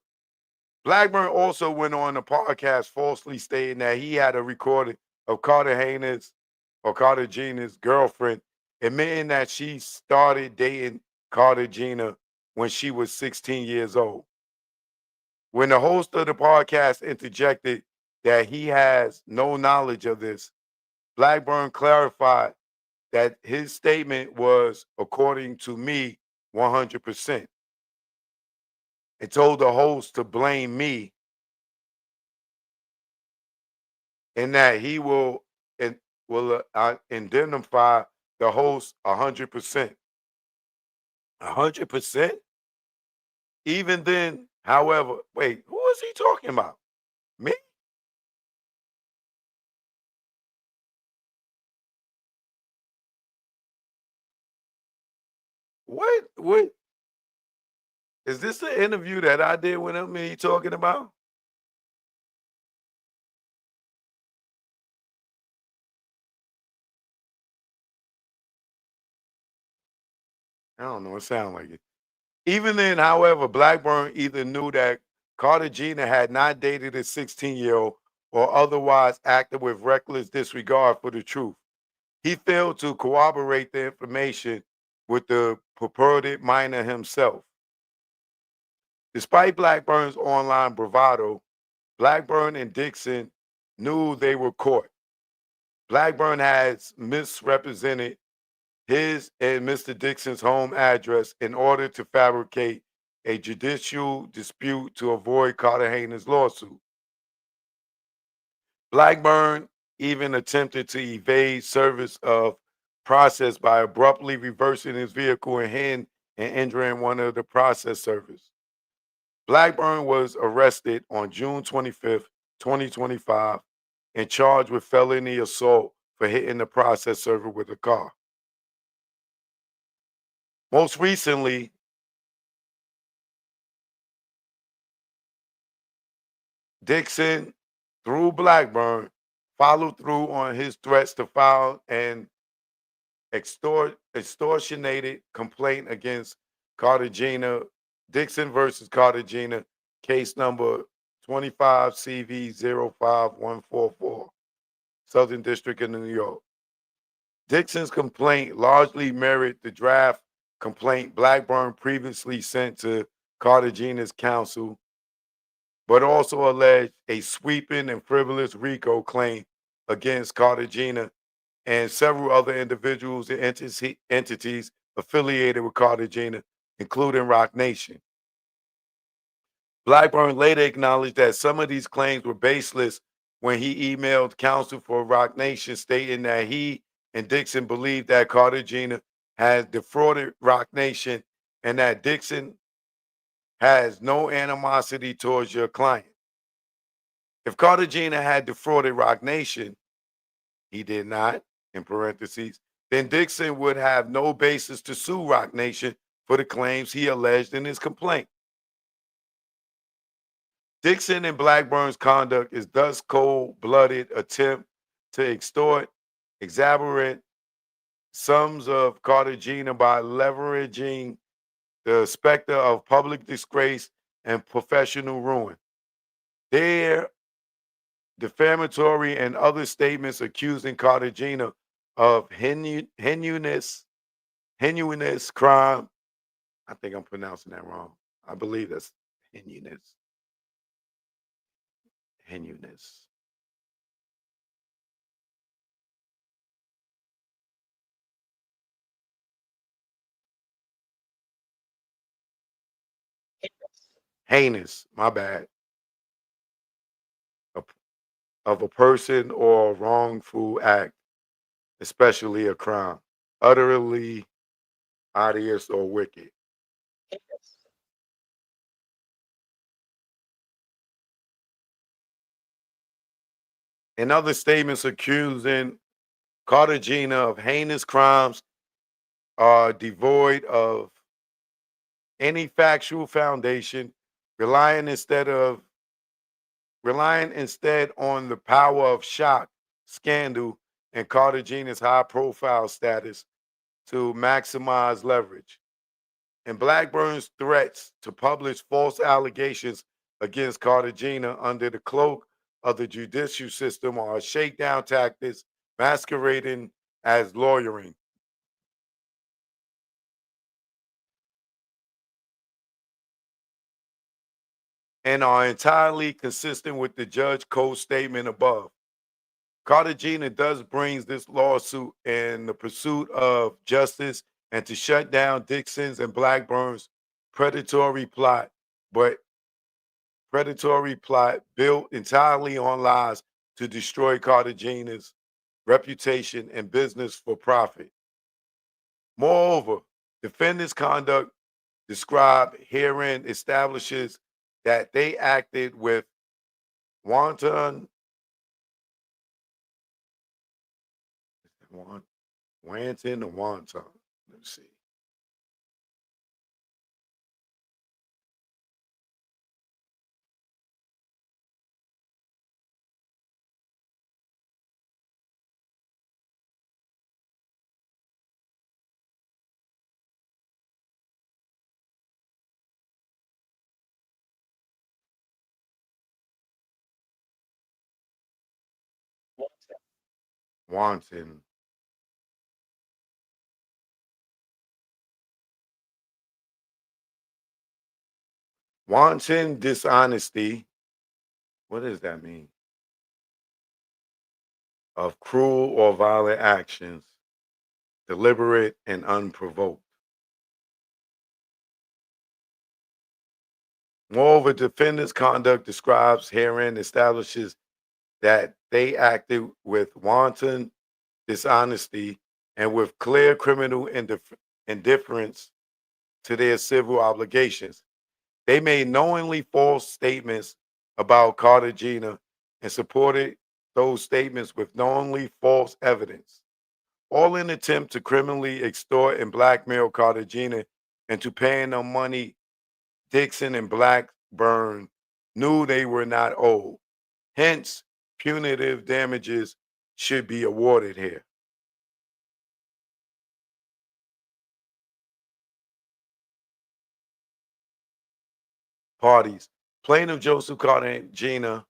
Blackburn also went on a podcast falsely stating that he had a recording of Cartagena's girlfriend admitting that she started dating Cartagena when she was 16 years old. When the host of the podcast interjected that he has no knowledge of this, Blackburn clarified that his statement was, according to me, 100%, and told the host to blame me and that he will indemnify the host 100%. 100%? Even then, however, wait, who is he talking about? Me? What? Is this the interview that I did with him and he talking about? I don't know. It sounds like it. Even then, however, Blackburn either knew that Cartagena had not dated a 16-year-old or otherwise acted with reckless disregard for the truth. He failed to corroborate the information with the purported minor himself. Despite Blackburn's online bravado, Blackburn and Dixon knew they were caught. Blackburn has misrepresented his and Mr. Dixon's home address in order to fabricate a judicial dispute to avoid Cartagena's lawsuit. Blackburn even attempted to evade service of process by abruptly reversing his vehicle and injuring one of the process servers. Blackburn was arrested on June 25th, 2025, and charged with felony assault for hitting the process server with a car. Most recently, Dixon, through Blackburn, followed through on his threats to file an extortionated complaint against Cartagena, Dixon versus Cartagena, case number 25 CV 05144, Southern District of New York. Dixon's complaint largely mirrored the draft complaint Blackburn previously sent to Cartagena's counsel, but also alleged a sweeping and frivolous RICO claim against Cartagena and several other individuals and entities affiliated with Cartagena, including Roc Nation. Blackburn later acknowledged that some of these claims were baseless when he emailed counsel for Roc Nation stating that he and Dixon believed that Cartagena had defrauded Roc Nation and that Dixon has no animosity towards your client. If Cartagena had defrauded Roc Nation, he did not, in parentheses, then Dixon would have no basis to sue Roc Nation for the claims he alleged in his complaint. Dixon and Blackburn's conduct is thus cold-blooded attempt to extort exorbitant sums of Cartagena by leveraging the specter of public disgrace and professional ruin. Their defamatory and other statements accusing Cartagena of heinous crime. I think I'm pronouncing that wrong. I believe that's heinous. Heinous, my bad. Of a person or wrongful act, especially a crime, utterly odious or wicked. In other statements accusing Cartagena of heinous crimes are devoid of any factual foundation, relying instead on the power of shock, scandal, and Cartagena's high-profile status to maximize leverage. And Blackburn's threats to publish false allegations against Cartagena under the cloak of the judicial system are shakedown tactics masquerading as lawyering. And are entirely consistent with the Judge Code statement above. Cartagena thus brings this lawsuit in the pursuit of justice and to shut down Dixon's and Blackburn's predatory plot built entirely on lies to destroy Cartagena's reputation and business for profit. Moreover, defendants' conduct described herein establishes that they acted with wanton or wanton. Let's see. Wanton. Wanton dishonesty. What does that mean? Of cruel or violent actions, deliberate and unprovoked. Moreover, defendant's conduct describes herein establishes that they acted with wanton dishonesty and with clear criminal indifference to their civil obligations. They made knowingly false statements about Cartagena and supported those statements with knowingly false evidence, all in an attempt to criminally extort and blackmail Cartagena into paying them money Dixon and Blackburn knew they were not owed. Hence, punitive damages should be awarded here. Parties. Plaintiff Joseph Cartagena,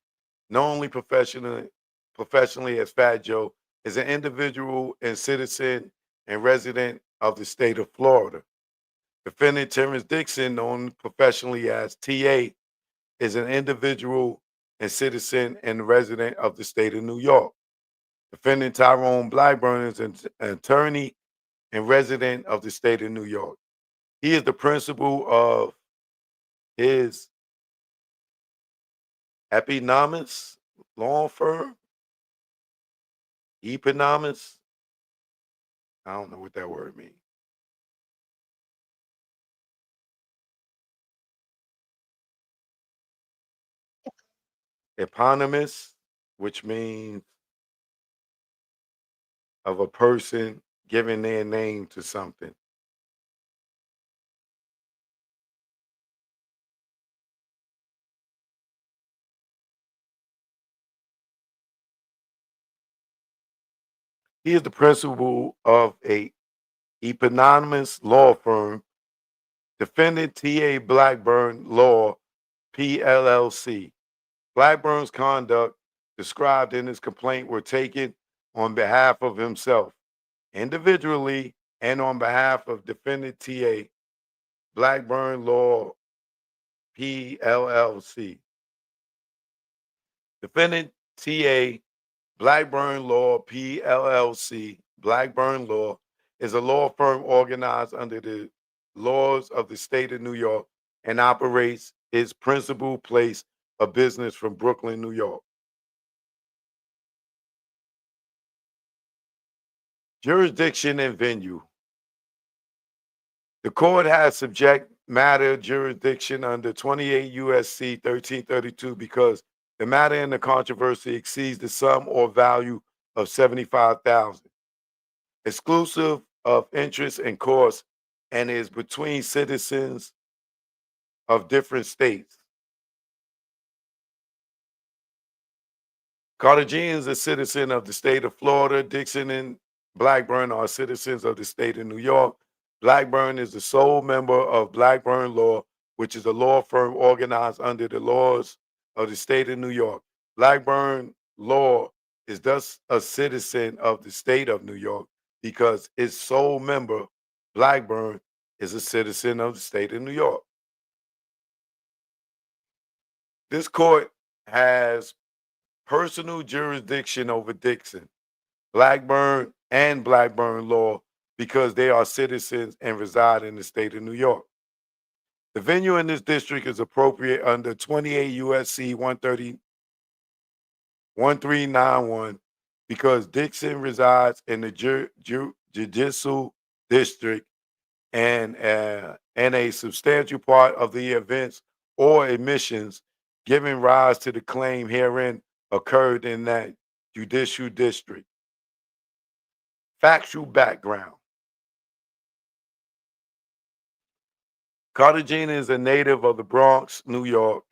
known professionally as Fat Joe, is an individual and citizen and resident of the state of Florida. Defendant Terrence Dixon, known professionally as TA, is an individual and citizen and resident of the state of New York. Defendant Tyrone Blackburn is an attorney and resident of the state of New York. He is the principal of his eponymous law firm. Eponymous. I don't know what that word means. Eponymous, which means of a person giving their name to something. He is the principal of a eponymous law firm, Defendant T.A. Blackburn Law, PLLC. Blackburn's conduct described in his complaint were taken on behalf of himself, individually, and on behalf of Defendant T.A. Blackburn Law, PLLC. Defendant T.A. Blackburn Law, PLLC, Blackburn Law, is a law firm organized under the laws of the state of New York and operates its principal place of business from Brooklyn, New York. Jurisdiction and venue. The court has subject matter jurisdiction under 28 U.S.C. 1332 because the matter in the controversy exceeds the sum or value of $75,000, exclusive of interest and costs, and is between citizens of different states. Cartagena is a citizen of the state of Florida. Dixon and Blackburn are citizens of the state of New York. Blackburn is the sole member of Blackburn Law, which is a law firm organized under the laws of the state of New York. Blackburn Law is thus a citizen of the state of New York because its sole member, Blackburn, is a citizen of the state of New York. This court has personal jurisdiction over Dixon, Blackburn, and Blackburn Law because they are citizens and reside in the state of New York. The venue in this district is appropriate under 28 U.S.C. 1391 because Dixon resides in the judicial district and a substantial part of the events or admissions giving rise to the claim herein occurred in that judicial district. Factual background. Cartagena is a native of the Bronx, New York.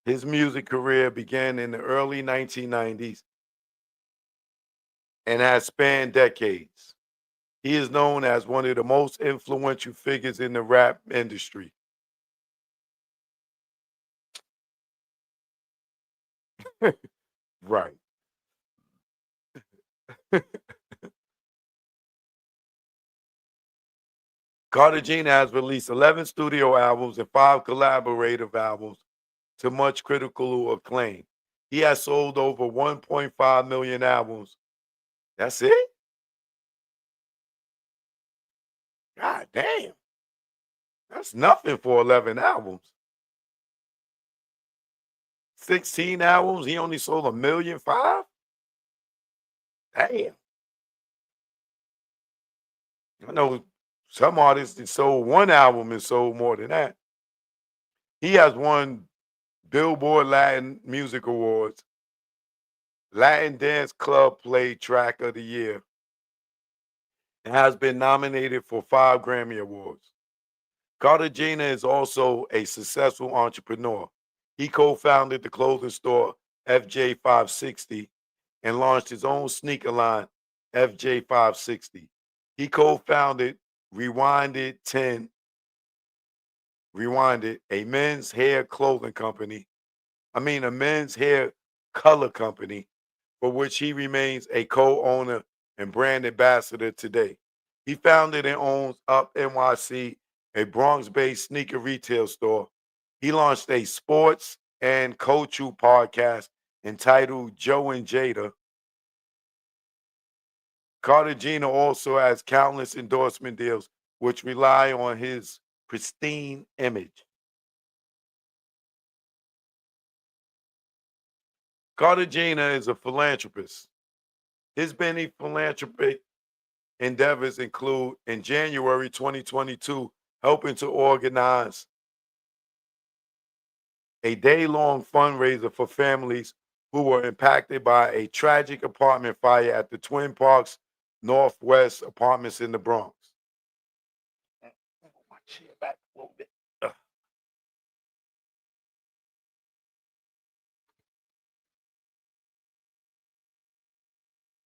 His music career began in the early 1990s and has spanned decades. He is known as one of the most influential figures in the rap industry. Right. Cartagena has released 11 studio albums and 5 collaborative albums to much critical acclaim. He has sold over 1.5 million albums. That's it? God damn. That's nothing for 11 albums. 16 albums, he only sold 1.5 million? Damn. I know some artists that sold one album and sold more than that. He has won Billboard Latin Music Awards, Latin Dance Club Play Track of the Year, and has been nominated for 5 Grammy Awards. Cartagena is also a successful entrepreneur. He co-founded the clothing store FJ560, and launched his own sneaker line, FJ560. He co-founded Rewinded, a men's hair clothing company. A men's hair color company, for which he remains a co-owner and brand ambassador today. He founded and owns Up NYC, a Bronx-based sneaker retail store. He launched a sports and cultural podcast entitled Joe and Jada. Cartagena also has countless endorsement deals which rely on his pristine image. Cartagena is a philanthropist. His many philanthropic endeavors include, in January 2022, helping to organize a day-long fundraiser for families who were impacted by a tragic apartment fire at the Twin Parks Northwest apartments in the Bronx.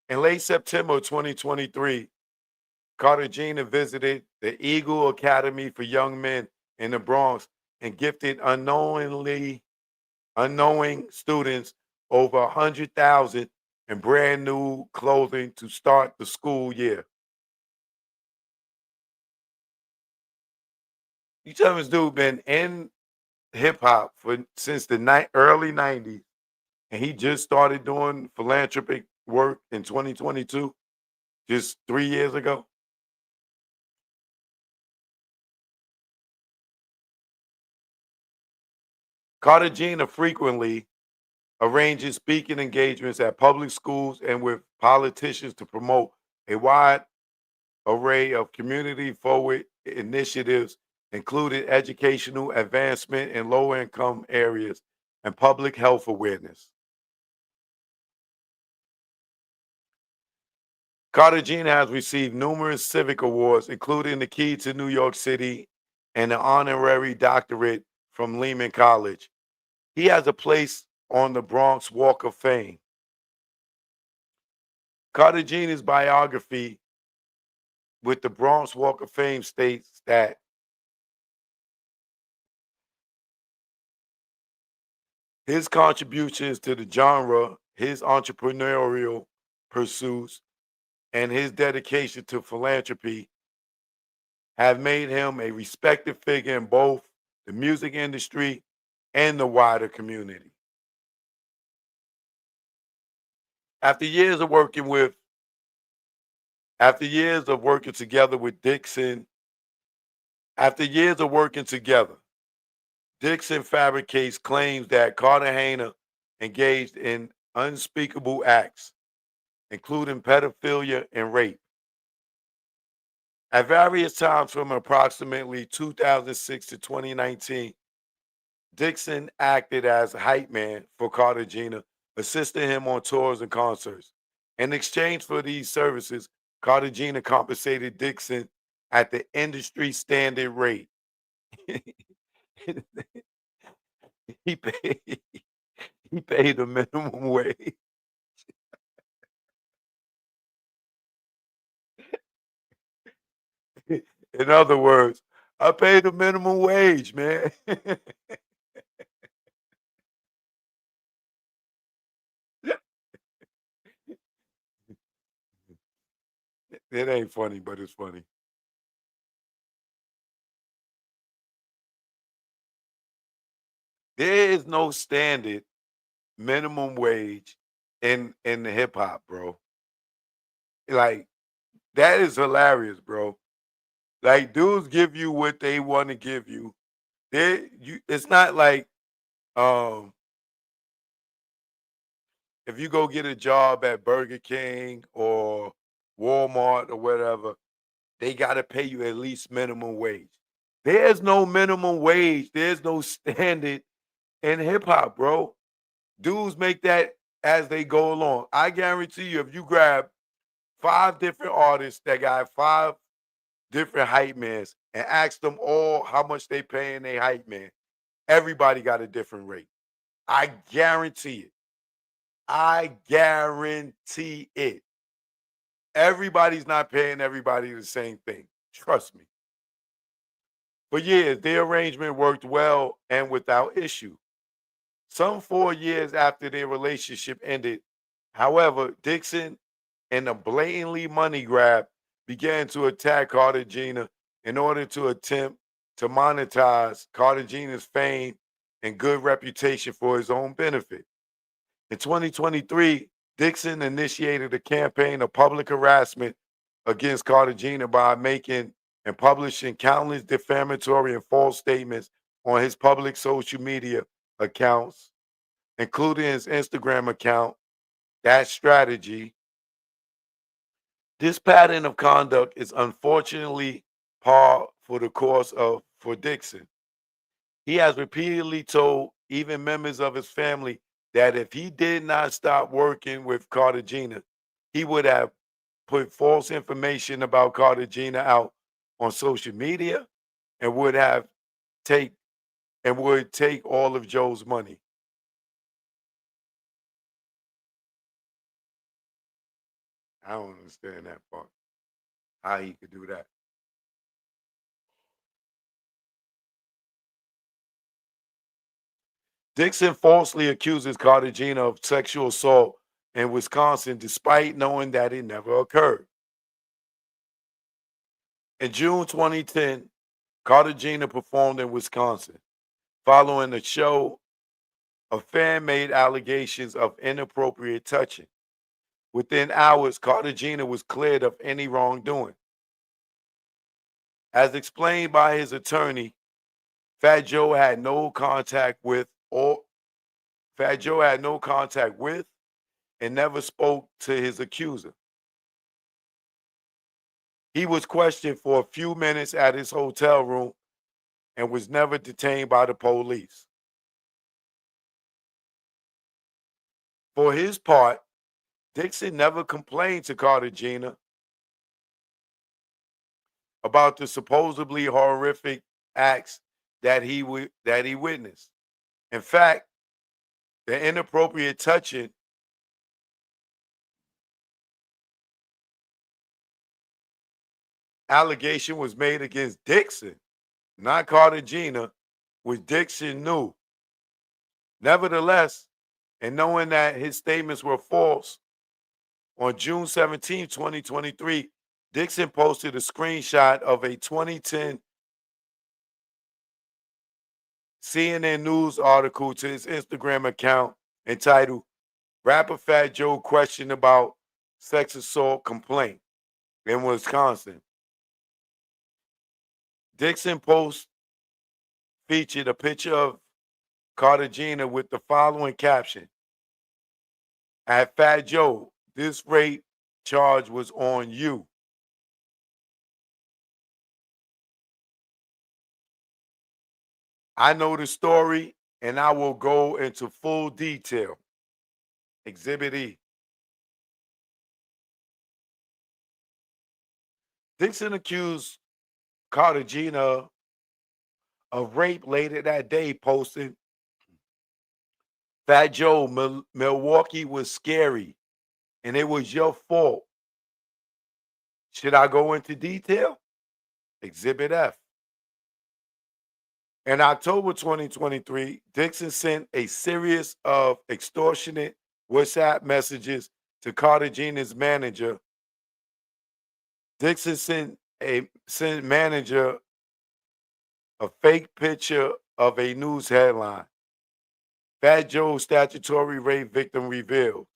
In late September 2023, Cartagena visited the Eagle Academy for Young Men in the Bronx and gifted unknowing students over 100,000 in brand new clothing to start the school year. You tell me this dude been in hip hop since the early 90s, and he just started doing philanthropic work in 2022, just 3 years ago. Cartagena frequently arranges speaking engagements at public schools and with politicians to promote a wide array of community-forward initiatives, including educational advancement in low-income areas and public health awareness. Cartagena has received numerous civic awards, including the Key to New York City and an honorary doctorate from Lehman College. He has a place on the Bronx Walk of Fame. Cartagena's biography with the Bronx Walk of Fame states that his contributions to the genre, his entrepreneurial pursuits, and his dedication to philanthropy have made him a respected figure in both the music industry and the wider community. After years of working together with Dixon, Dixon fabricates claims that Cartagena engaged in unspeakable acts, including pedophilia and rape. At various times from approximately 2006 to 2019, Dixon acted as a hype man for Cartagena, assisting him on tours and concerts. In exchange for these services, Cartagena compensated Dixon at the industry standard rate. he paid the minimum wage. In other words, I paid the minimum wage, man. It ain't funny, but it's funny. There is no standard minimum wage in the hip hop, bro. Like, that is hilarious, bro. Like, dudes give you what they want to give you. It's not like um if you go get a job at Burger King or Walmart or whatever, they gotta pay you at least minimum wage. There's no minimum wage. There's no standard in hip hop, bro. Dudes make that as they go along. I guarantee you, if you grab 5 different artists that got 5 different hype mans and ask them all how much they paying their hype man, everybody got a different rate. I guarantee it. I guarantee it. Everybody's not paying everybody the same thing. Trust me. For years, their arrangement worked well and without issue. Some 4 years after their relationship ended, however, Dixon, in a blatantly money grab, began to attack Cartagena in order to attempt to monetize Cartagena's fame and good reputation for his own benefit. In 2023, Dixon initiated a campaign of public harassment against Cartagena by making and publishing countless defamatory and false statements on his public social media accounts, including his Instagram account, That Strategy. This pattern of conduct is unfortunately par for the course for Dixon. He has repeatedly told even members of his family that if he did not stop working with Cartagena, he would have put false information about Cartagena out on social media and would take all of Joe's money. I don't understand that part. How he could do that. Dixon falsely accuses Cartagena of sexual assault in Wisconsin despite knowing that it never occurred. In June 2010, Cartagena performed in Wisconsin. Following the show, a fan made allegations of inappropriate touching. Within hours, Cartagena was cleared of any wrongdoing. As explained by his attorney, Fat Joe had no contact with and never spoke to his accuser. He was questioned for a few minutes at his hotel room and was never detained by the police. For his part, Dixon never complained to Cartagena about the supposedly horrific acts that he witnessed. In fact, the inappropriate touching allegation was made against Dixon, not Cartagena, which Dixon knew. Nevertheless, and knowing that his statements were false, on June 17, 2023, Dixon posted a screenshot of a 2010 CNN News article to his Instagram account entitled Rapper Fat Joe Question About Sex Assault Complaint in Wisconsin. Dixon post featured a picture of Cartagena with the following caption: At Fat Joe, this rape charge was on you. I know the story and I will go into full detail. Exhibit E. Dixon accused Cartagena of rape later that day, posting, Fat Joe, Milwaukee was scary and it was your fault. Should I go into detail? Exhibit F. In October 2023, Dixon sent a series of extortionate WhatsApp messages to Cartagena's manager. Dixon sent manager a fake picture of a news headline. Fat Joe statutory rape victim revealed.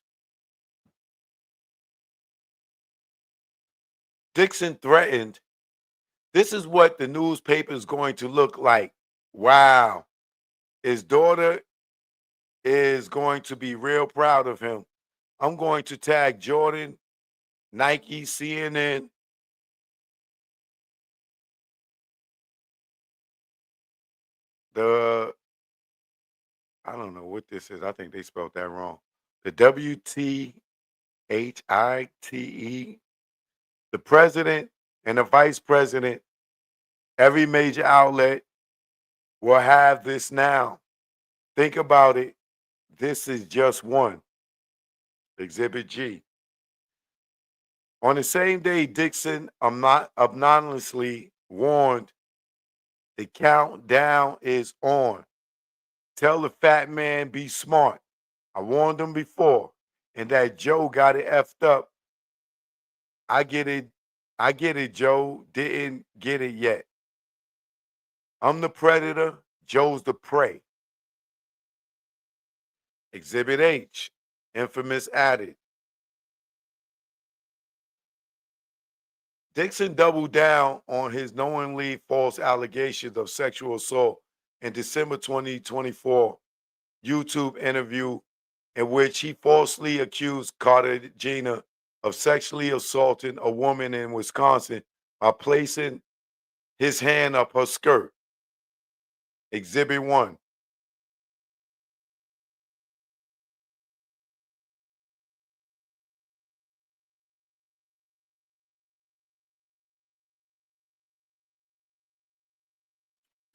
Dixon threatened, this is what the newspaper is going to look like. Wow. His daughter is going to be real proud of him. I'm going to tag Jordan, Nike, CNN. I don't know what this is. I think they spelled that wrong. The WTHITE, the president and the vice president, every major outlet will have this now. Think about it. This is just one. Exhibit G. On the same day, Dixon obnoxiously warned, the countdown is on. Tell the fat man be smart. I warned him before. And that Joe got it effed up. I get it. I get it, Joe. Didn't get it yet. I'm the predator. Joe's the prey. Exhibit H. Infamous added. Dixon doubled down on his knowingly false allegations of sexual assault in December 2024 YouTube interview in which he falsely accused Cartagena of sexually assaulting a woman in Wisconsin by placing his hand up her skirt. Exhibit 1.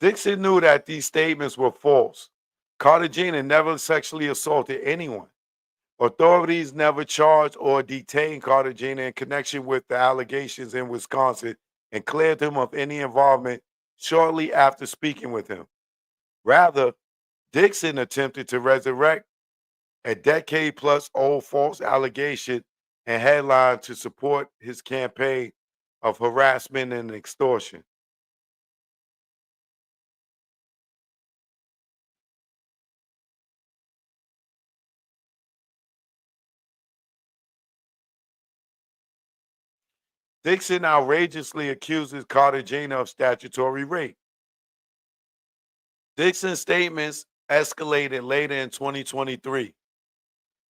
Dixon knew that these statements were false. Cartagena never sexually assaulted anyone. Authorities never charged or detained Cartagena in connection with the allegations in Wisconsin and cleared him of any involvement shortly after speaking with him. Rather, Dixon attempted to resurrect a decade-plus old false allegation and headline to support his campaign of harassment and extortion. Dixon outrageously accuses Cartagena of statutory rape. Dixon's statements escalated later in 2023.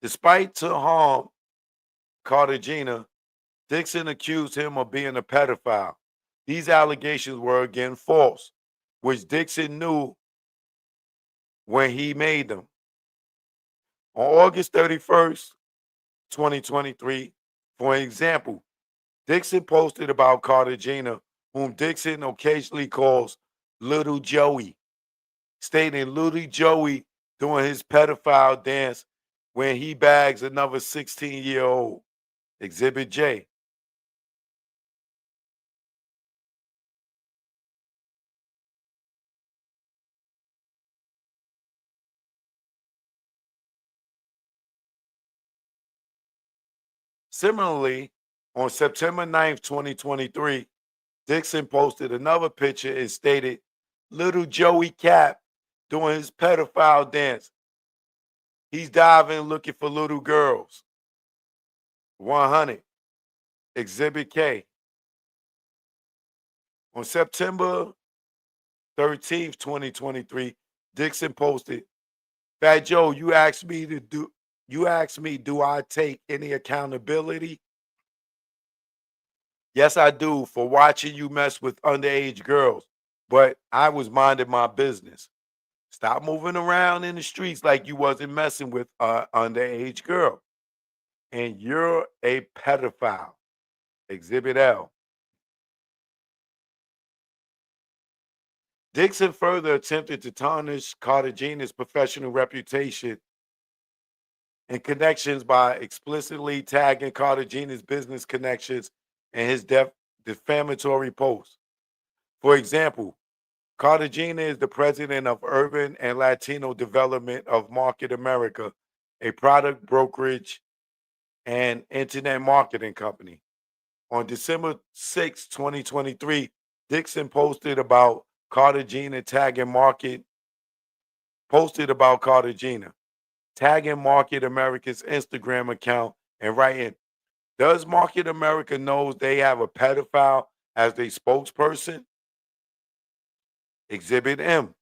Despite to harm Cartagena, Dixon accused him of being a pedophile. These allegations were again false, which Dixon knew when he made them. On August 31st, 2023, for example, Dixon posted about Cartagena, whom Dixon occasionally calls Little Joey, stating Little Joey doing his pedophile dance when he bags another 16-year-old. Exhibit J. Similarly, on September 9th, 2023, Dixon posted another picture and stated, Little Joey Cap doing his pedophile dance. He's diving looking for little girls. 100. Exhibit K. On September 13th, 2023, Dixon posted, Fat Joe, you asked me, do I take any accountability? Yes, I do, for watching you mess with underage girls, but I was minding my business. Stop moving around in the streets like you wasn't messing with an underage girl. And you're a pedophile. Exhibit L. Dixon further attempted to tarnish Cartagena's professional reputation and connections by explicitly tagging Cartagena's business connections in his defamatory posts. For example, Cartagena is the president of Urban and Latino Development of Market America, a product brokerage and internet marketing company. On December 6, 2023, Dixon posted about Cartagena tagging Market America's Instagram account and writing, does Market America knows they have a pedophile as their spokesperson? Exhibit M.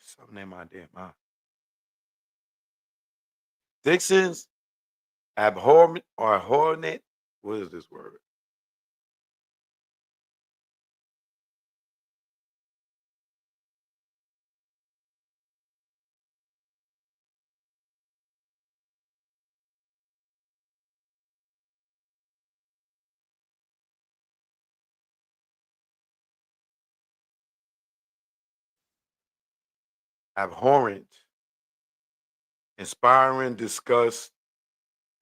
Something in my damn mouth. Dixon's abhorrent, what is this word? abhorrent, inspiring disgust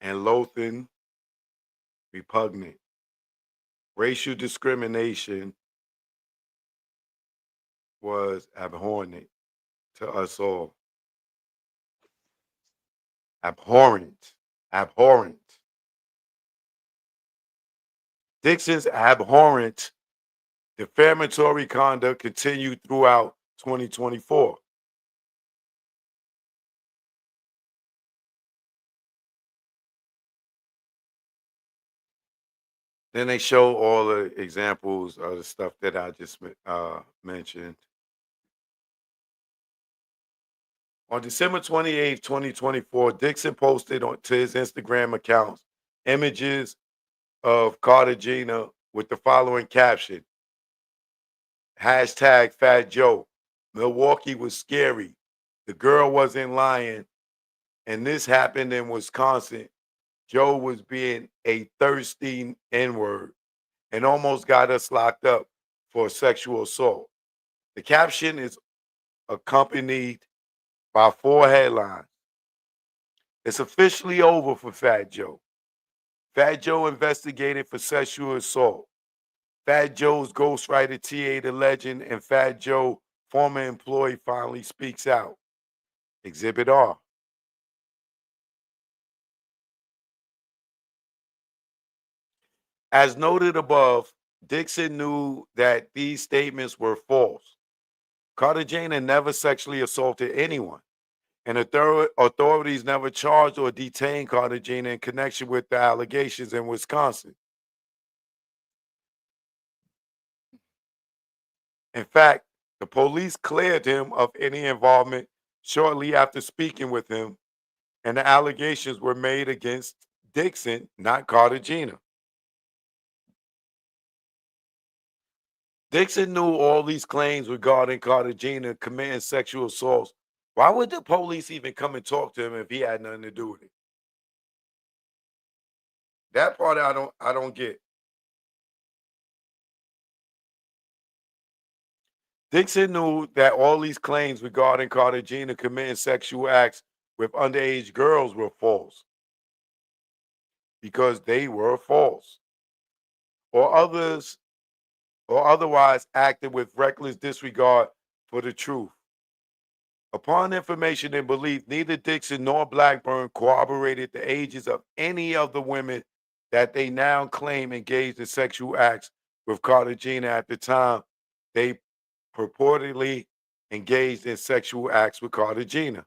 and loathing, repugnant. Racial discrimination was abhorrent to us all. Abhorrent. Abhorrent. Dixon's abhorrent defamatory conduct continued throughout 2024. Then they show all the examples of the stuff that I just mentioned. On December 28th, 2024, Dixon posted to his Instagram account images of Cartagena with the following caption: hashtag Fat Joe. Milwaukee was scary. The girl wasn't lying. And this happened in Wisconsin. Joe was being a thirsty N-word and almost got us locked up for sexual assault. The caption is accompanied by 4 headlines. It's officially over for Fat Joe. Fat Joe investigated for sexual assault. Fat Joe's ghostwriter T.A. the Legend and Fat Joe, former employee, finally speaks out. Exhibit R. As noted above, Dixon knew that these statements were false. Cartagena never sexually assaulted anyone, and authorities never charged or detained Cartagena in connection with the allegations in Wisconsin. In fact, the police cleared him of any involvement shortly after speaking with him, and the allegations were made against Dixon, not Cartagena. Dixon knew all these claims regarding Cartagena committing sexual assaults. Why would the police even come and talk to him if he had nothing to do with it? That part I don't get. Dixon knew that all these claims regarding Cartagena committing sexual acts with underage girls were false because they were false, or otherwise acted with reckless disregard for the truth. Upon information and belief, neither Dixon nor Blackburn corroborated the ages of any of the women that they now claim engaged in sexual acts with Cartagena at the time they purportedly engaged in sexual acts with Cartagena.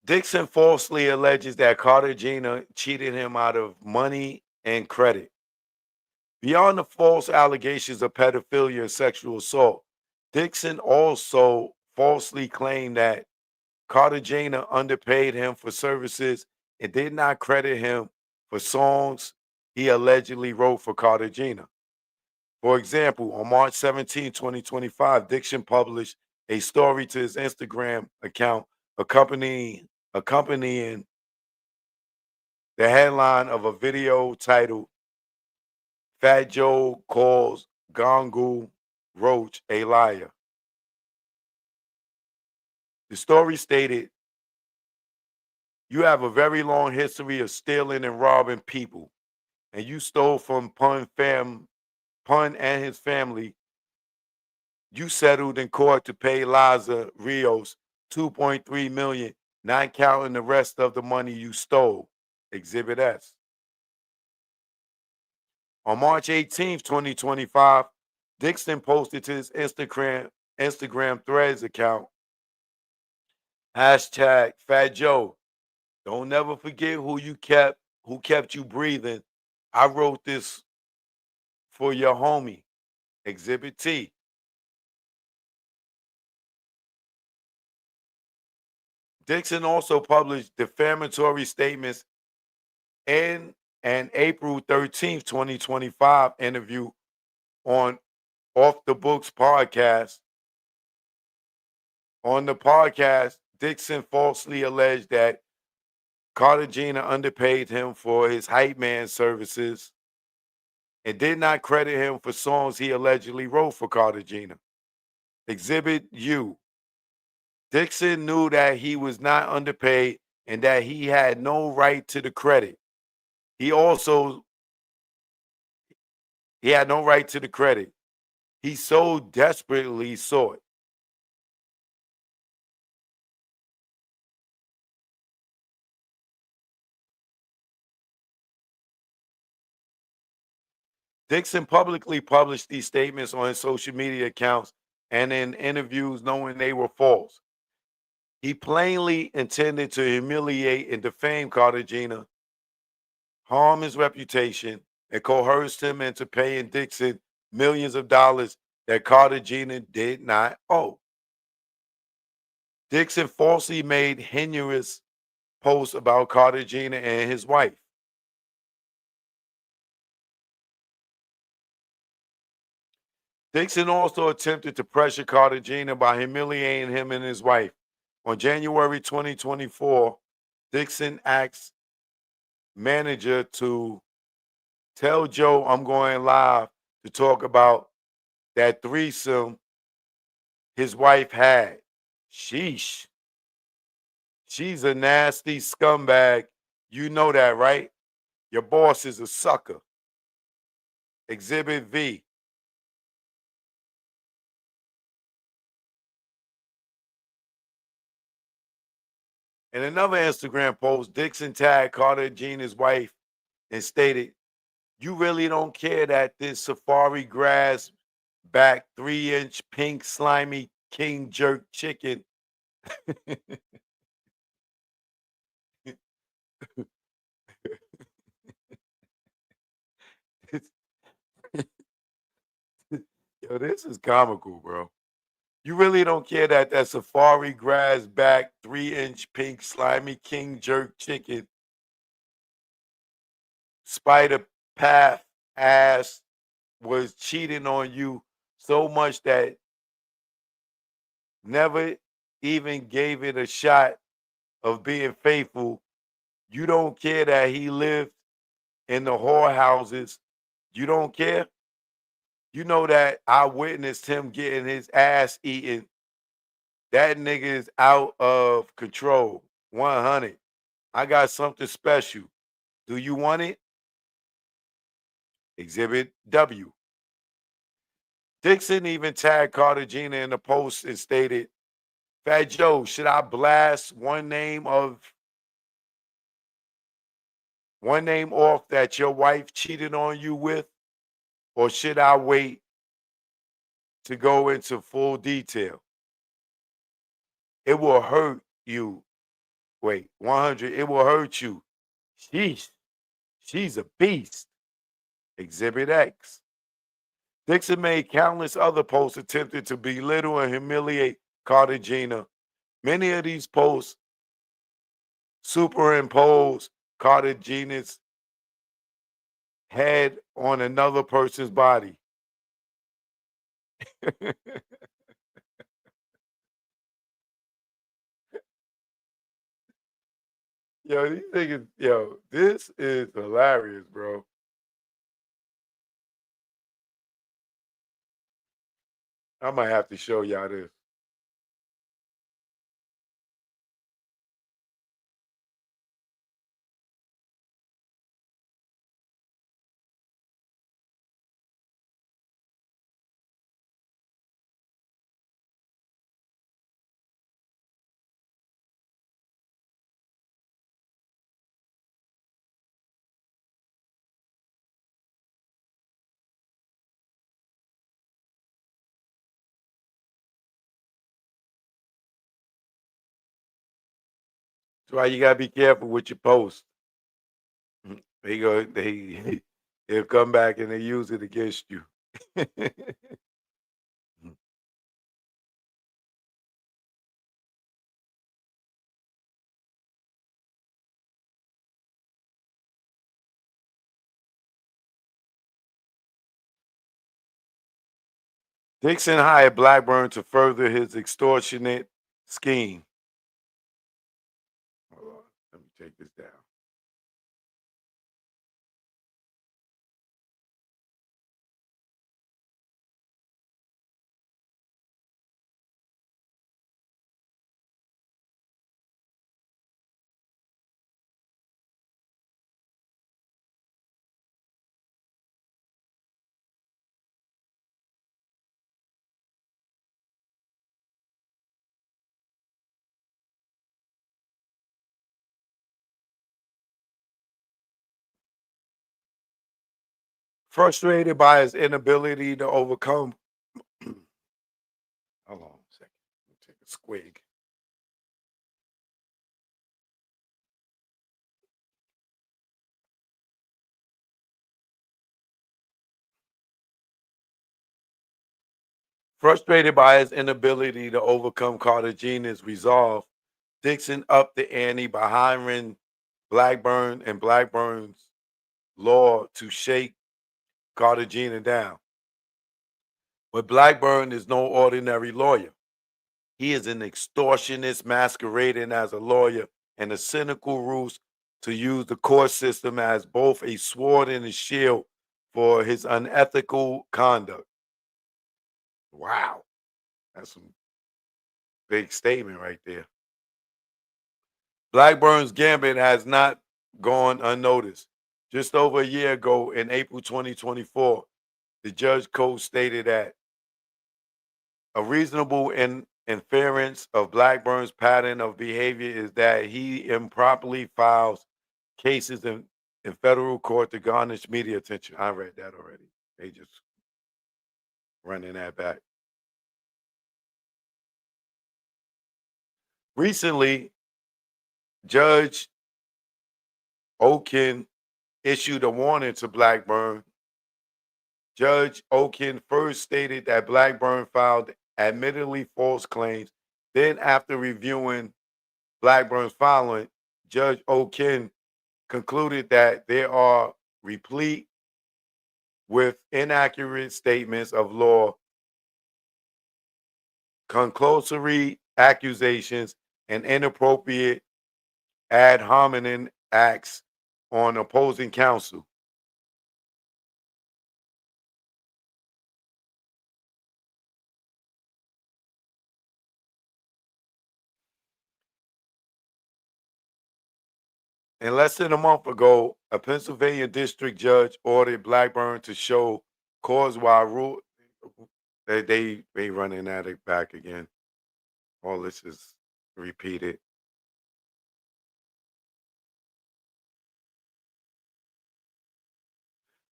Dixon falsely alleges that Cartagena cheated him out of money and credit. Beyond the false allegations of pedophilia and sexual assault, Dixon also falsely claimed that Cartagena underpaid him for services and did not credit him for songs he allegedly wrote for Cartagena. For example, on March 17, 2025, Dixon published a story to his Instagram account accompanying the headline of a video titled Fat Joe Calls Gongu Roach a Liar. The story stated, "You have a very long history of stealing and robbing people, and you stole from Pun and his family. You settled in court to pay Liza Rios 2.3 million, not counting the rest of the money you stole." Exhibit S. On March 18th, 2025, Dixon posted to his Instagram Threads account, hashtag Fat Joe. Don't never forget who kept you breathing. I wrote this for your homie. Exhibit T. Dixon also published defamatory statements in an April 13th, 2025 interview on Off the Books podcast. On the podcast, Dixon falsely alleged that Cartagena underpaid him for his hype man services and did not credit him for songs he allegedly wrote for Cartagena. Exhibit U. Dixon knew that he was not underpaid and that he had no right to the credit. He had no right to the credit. He so desperately sought. Dixon publicly published these statements on his social media accounts and in interviews knowing they were false. He plainly intended to humiliate and defame Cartagena, harm his reputation, and coerced him into paying Dixon millions of dollars that Cartagena did not owe. Dixon falsely made heinous posts about Cartagena and his wife. Dixon also attempted to pressure Cartagena by humiliating him and his wife. On January 2024, Dixon asked manager to tell Joe I'm going live to talk about that threesome his wife had. Sheesh. She's a nasty scumbag. You know that, right? Your boss is a sucker. Exhibit V. In another Instagram post, Dixon tagged Cartagena's wife and stated, "You really don't care that this safari grass back 3-inch pink slimy king jerk chicken Yo, this is comical, bro. You really don't care that safari grass back 3-inch pink slimy king jerk chicken spider path ass was cheating on you so much that never even gave it a shot of being faithful. You don't care that he lived in the whorehouses. You don't care. You know that I witnessed him getting his ass eaten. That nigga is out of control. 100. I got something special. Do you want it? Exhibit W. Dixon even tagged Cartagena in the post and stated, "Fat Joe, should I blast one name off that your wife cheated on you with? Or should I wait to go into full detail? It will hurt you. Wait, 100, it will hurt you. She's a beast." Exhibit X. Dixon made countless other posts attempting to belittle and humiliate Cartagena. Many of these posts superimpose Cartagena's head on another person's body. Yo, these niggas, yo, this is hilarious, bro. I might have to show y'all this. That's why you gotta be careful with your posts. They'll come back and they use it against you. Dixon hired Blackburn to further his extortionate scheme. Hold on, let me take this down. Frustrated by his inability to overcome. Hold on a second. Let me take a squig. Frustrated by his inability to overcome Cartagena's resolve, Dixon upped the ante by hiring Blackburn and Blackburn's law to shake Cartagena down. But Blackburn is no ordinary lawyer. He is an extortionist masquerading as a lawyer and a cynical ruse to use the court system as both a sword and a shield for his unethical conduct. Wow. That's some big statement right there. Blackburn's gambit has not gone unnoticed. Just over a year ago, in April 2024, the judge code stated that a reasonable inference of Blackburn's pattern of behavior is that he improperly files cases in federal court to garnish media attention. I read that already. They just running that back. Recently, Judge Oken issued a warning to Blackburn. Judge Oken first stated that Blackburn filed admittedly false claims. Then, after reviewing Blackburn's filing, Judge Oken concluded that they are replete with inaccurate statements of law, conclusory accusations, and inappropriate ad hominem acts on opposing counsel. And less than a month ago, a Pennsylvania district judge ordered Blackburn to show cause why rule. They running at it back again. All this is repeated.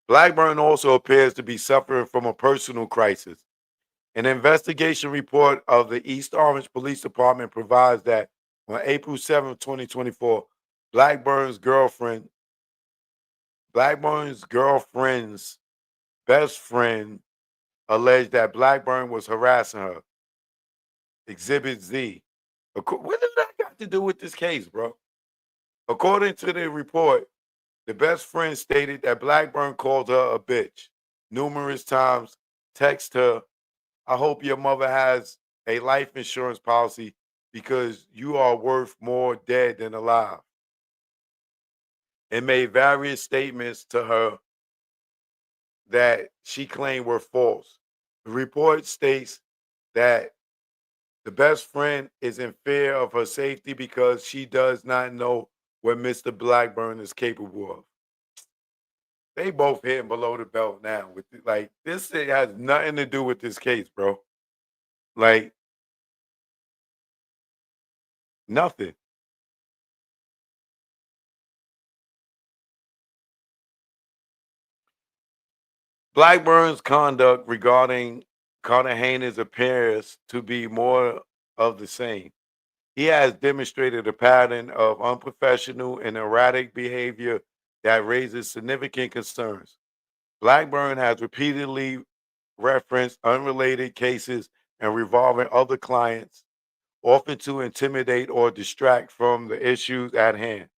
Blackburn also appears to be suffering from a personal crisis. An investigation report of the East Orange Police Department provides that on April 7th, 2024, Blackburn's girlfriend's best friend alleged that Blackburn was harassing her. Exhibit Z. What does that got to do with this case, bro? According to the report, the best friend stated that Blackburn called her a bitch numerous times, text her, I hope your mother has a life insurance policy because you are worth more dead than alive, and made various statements to her that she claimed were false. The report states that the best friend is in fear of her safety because she does not know what Mr. Blackburn is capable of. They both hitting below the belt now. Like, this thing has nothing to do with this case, bro. Like, nothing. Blackburn's conduct regarding Cartagena's appears to be more of the same. He has demonstrated a pattern of unprofessional and erratic behavior that raises significant concerns. Blackburn has repeatedly referenced unrelated cases and revolving other clients, often to intimidate or distract from the issues at hand.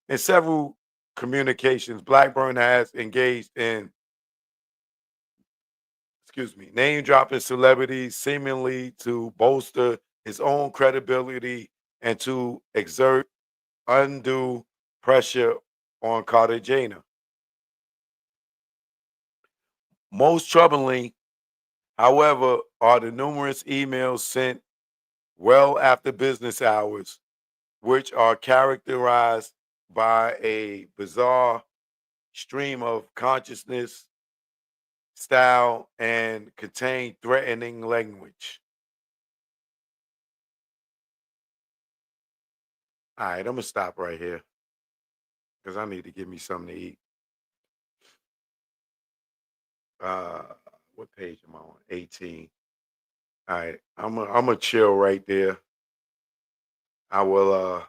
In several communications, Blackburn has engaged in name dropping celebrities seemingly to bolster his own credibility and to exert undue pressure on Cartagena. Most troubling, however, are the numerous emails sent well after business hours, which are characterized by a bizarre stream of consciousness, style, and contain threatening language. All right, I'm going to stop right here because I need to get me something to eat. What page am I on? 18. All right, I'm gonna chill right there. I will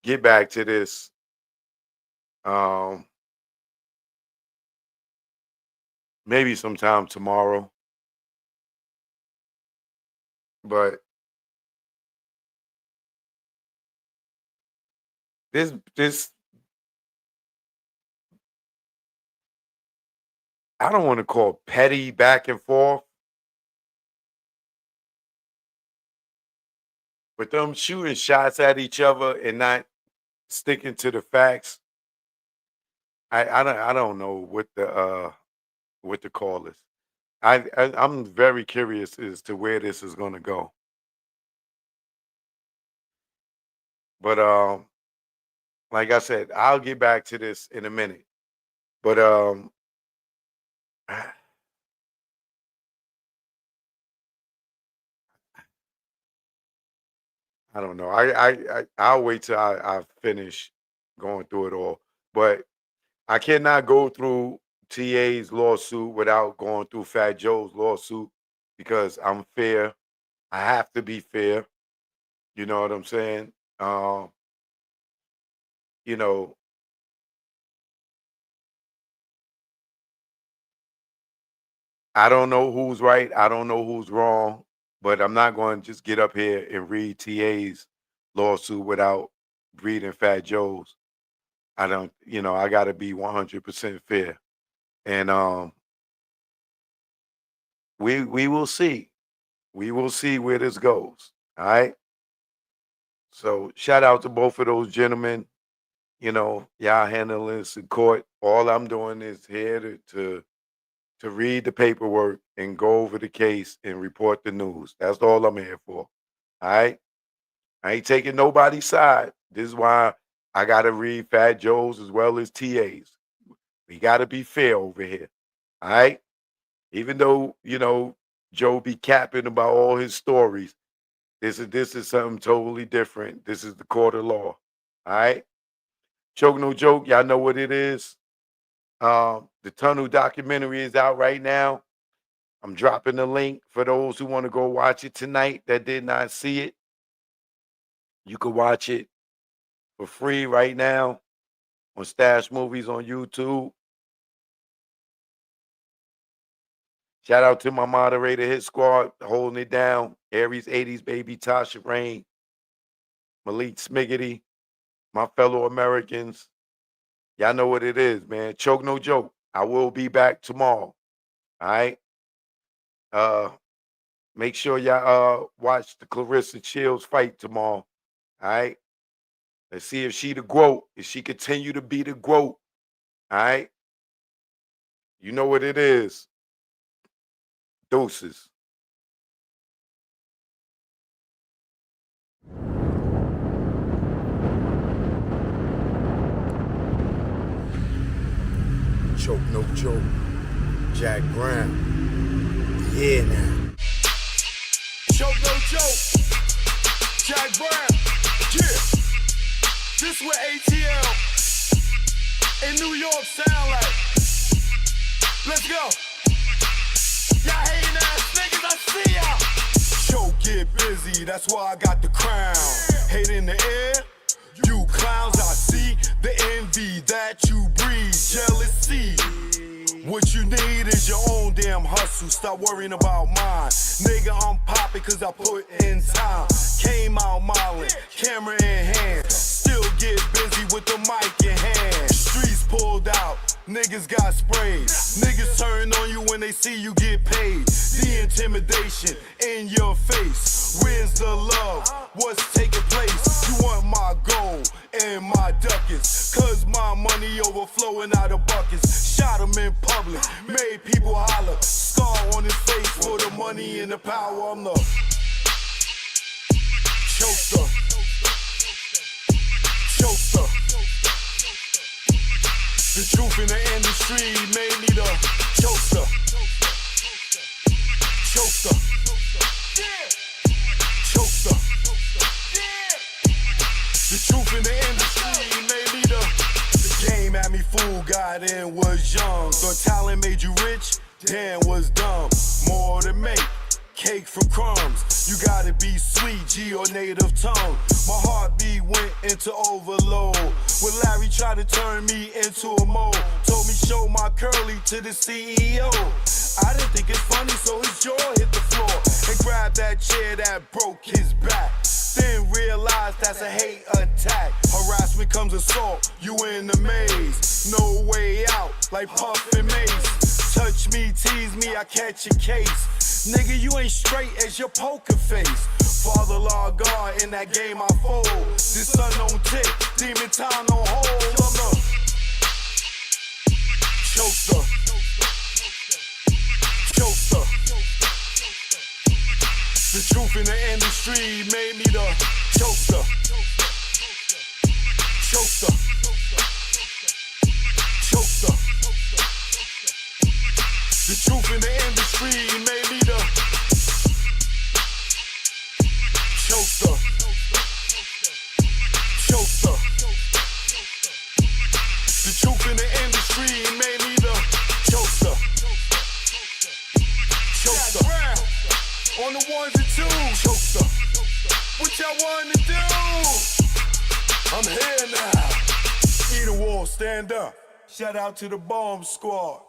get back to this. Maybe sometime tomorrow. But this I don't want to call it petty back and forth, but them shooting shots at each other and not sticking to the facts. I don't know what the call is. I'm very curious as to where this is going to go. But like I said, I'll get back to this in a minute. But I don't know. I'll wait till I finish going through it all. But I cannot go through TA's lawsuit without going through Fat Joe's lawsuit because I'm fair. I have to be fair. You know what I'm saying? You know, I don't know who's right. I don't know who's wrong. But I'm not going to just get up here and read TA's lawsuit without reading Fat Joe's. I don't, I got to be 100% fair. And we will see. We will see where this goes. All right. So shout out to both of those gentlemen. Y'all handling this in court. All I'm doing is here to read the paperwork and go over the case and report the news. That's all I'm here for. All right. I ain't taking nobody's side. This is why I got to read Fat Joe's as well as TA's. We got to be fair over here. All right. Even though, Joe be capping about all his stories, this is something totally different. This is the court of law. All right. Choke no joke. Y'all know what it is. The Tunnel documentary is out right now. I'm dropping the link for those who want to go watch it tonight that did not see it. You can watch it for free right now on Stash Movies on YouTube. Shout out to my moderator, Hit Squad, holding it down. Aries 80s baby, Tasha Rain, Malik Smiggity, my fellow Americans. Y'all know what it is, man. Choke no joke. I will be back tomorrow. All right. Make sure y'all watch the Clarissa Shields fight tomorrow. All right. Let's see if she the GOAT. If she continue to be the GOAT. All right. You know what it is. Deuces. Choke no joke. Jack Brown. Yeah now. Choke no joke. Jack Brown. Yeah. This what ATL in New York sound like. Let's go. Y'all hating ass niggas, I see y'all. Show get busy, that's why I got the crown. Hate in the air, you clowns, I see the envy that you breathe. Jealousy. What you need is your own damn hustle. Stop worrying about mine. Nigga, I'm popping cause I put in time. Came out modeling, camera in hand. Still get busy with the mic in hand. Streets pulled out, niggas got sprayed. Niggas turn on you when they see you get paid. The intimidation in your face. Where's the love? what's taking place. You want my gold and my ducats, cause my money overflowing out of buckets. Shot him in public, made people holler. Scar on his face for the money and the power. I'm the choker. Choker. The truth in the industry made me the choker. Choker. Choker. The truth in the industry made me the game had me fooled, got in, was young. Thought talent made you rich, damn was dumb. More to make, cake from crumbs. You gotta be sweet, G or native tongue. My heartbeat went into overload when Larry tried to turn me into a mole. Told me show my curly to the CEO. I didn't think it's funny, so his jaw hit the floor and grabbed that chair that broke his back. Then realized that's a hate attack. Harassment comes assault, you in the maze. No way out, like Puff and Mace. Touch me, tease me, I catch a case. Nigga, you ain't straight as your poker face. Father law God, in that game I fold. This sun don't tick, demon time don't hold. I'm the choker. Choker. The truth in the industry made me the choker. Choker. Choker. The truth in the industry made me the choker. Choker. The truth in the industry made me the choker. Choker. On the ones and twos. Choker. What y'all want to do? I'm here now. Eat a wall, stand up. Shout out to the bomb squad.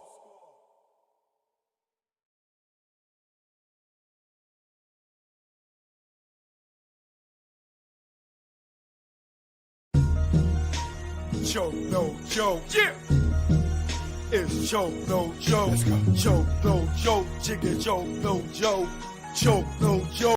Choke, no joke. Yeah. It's choke, no joke. Let's go. Choke, no joke. Chicken choke, no joke. Choke, no joke.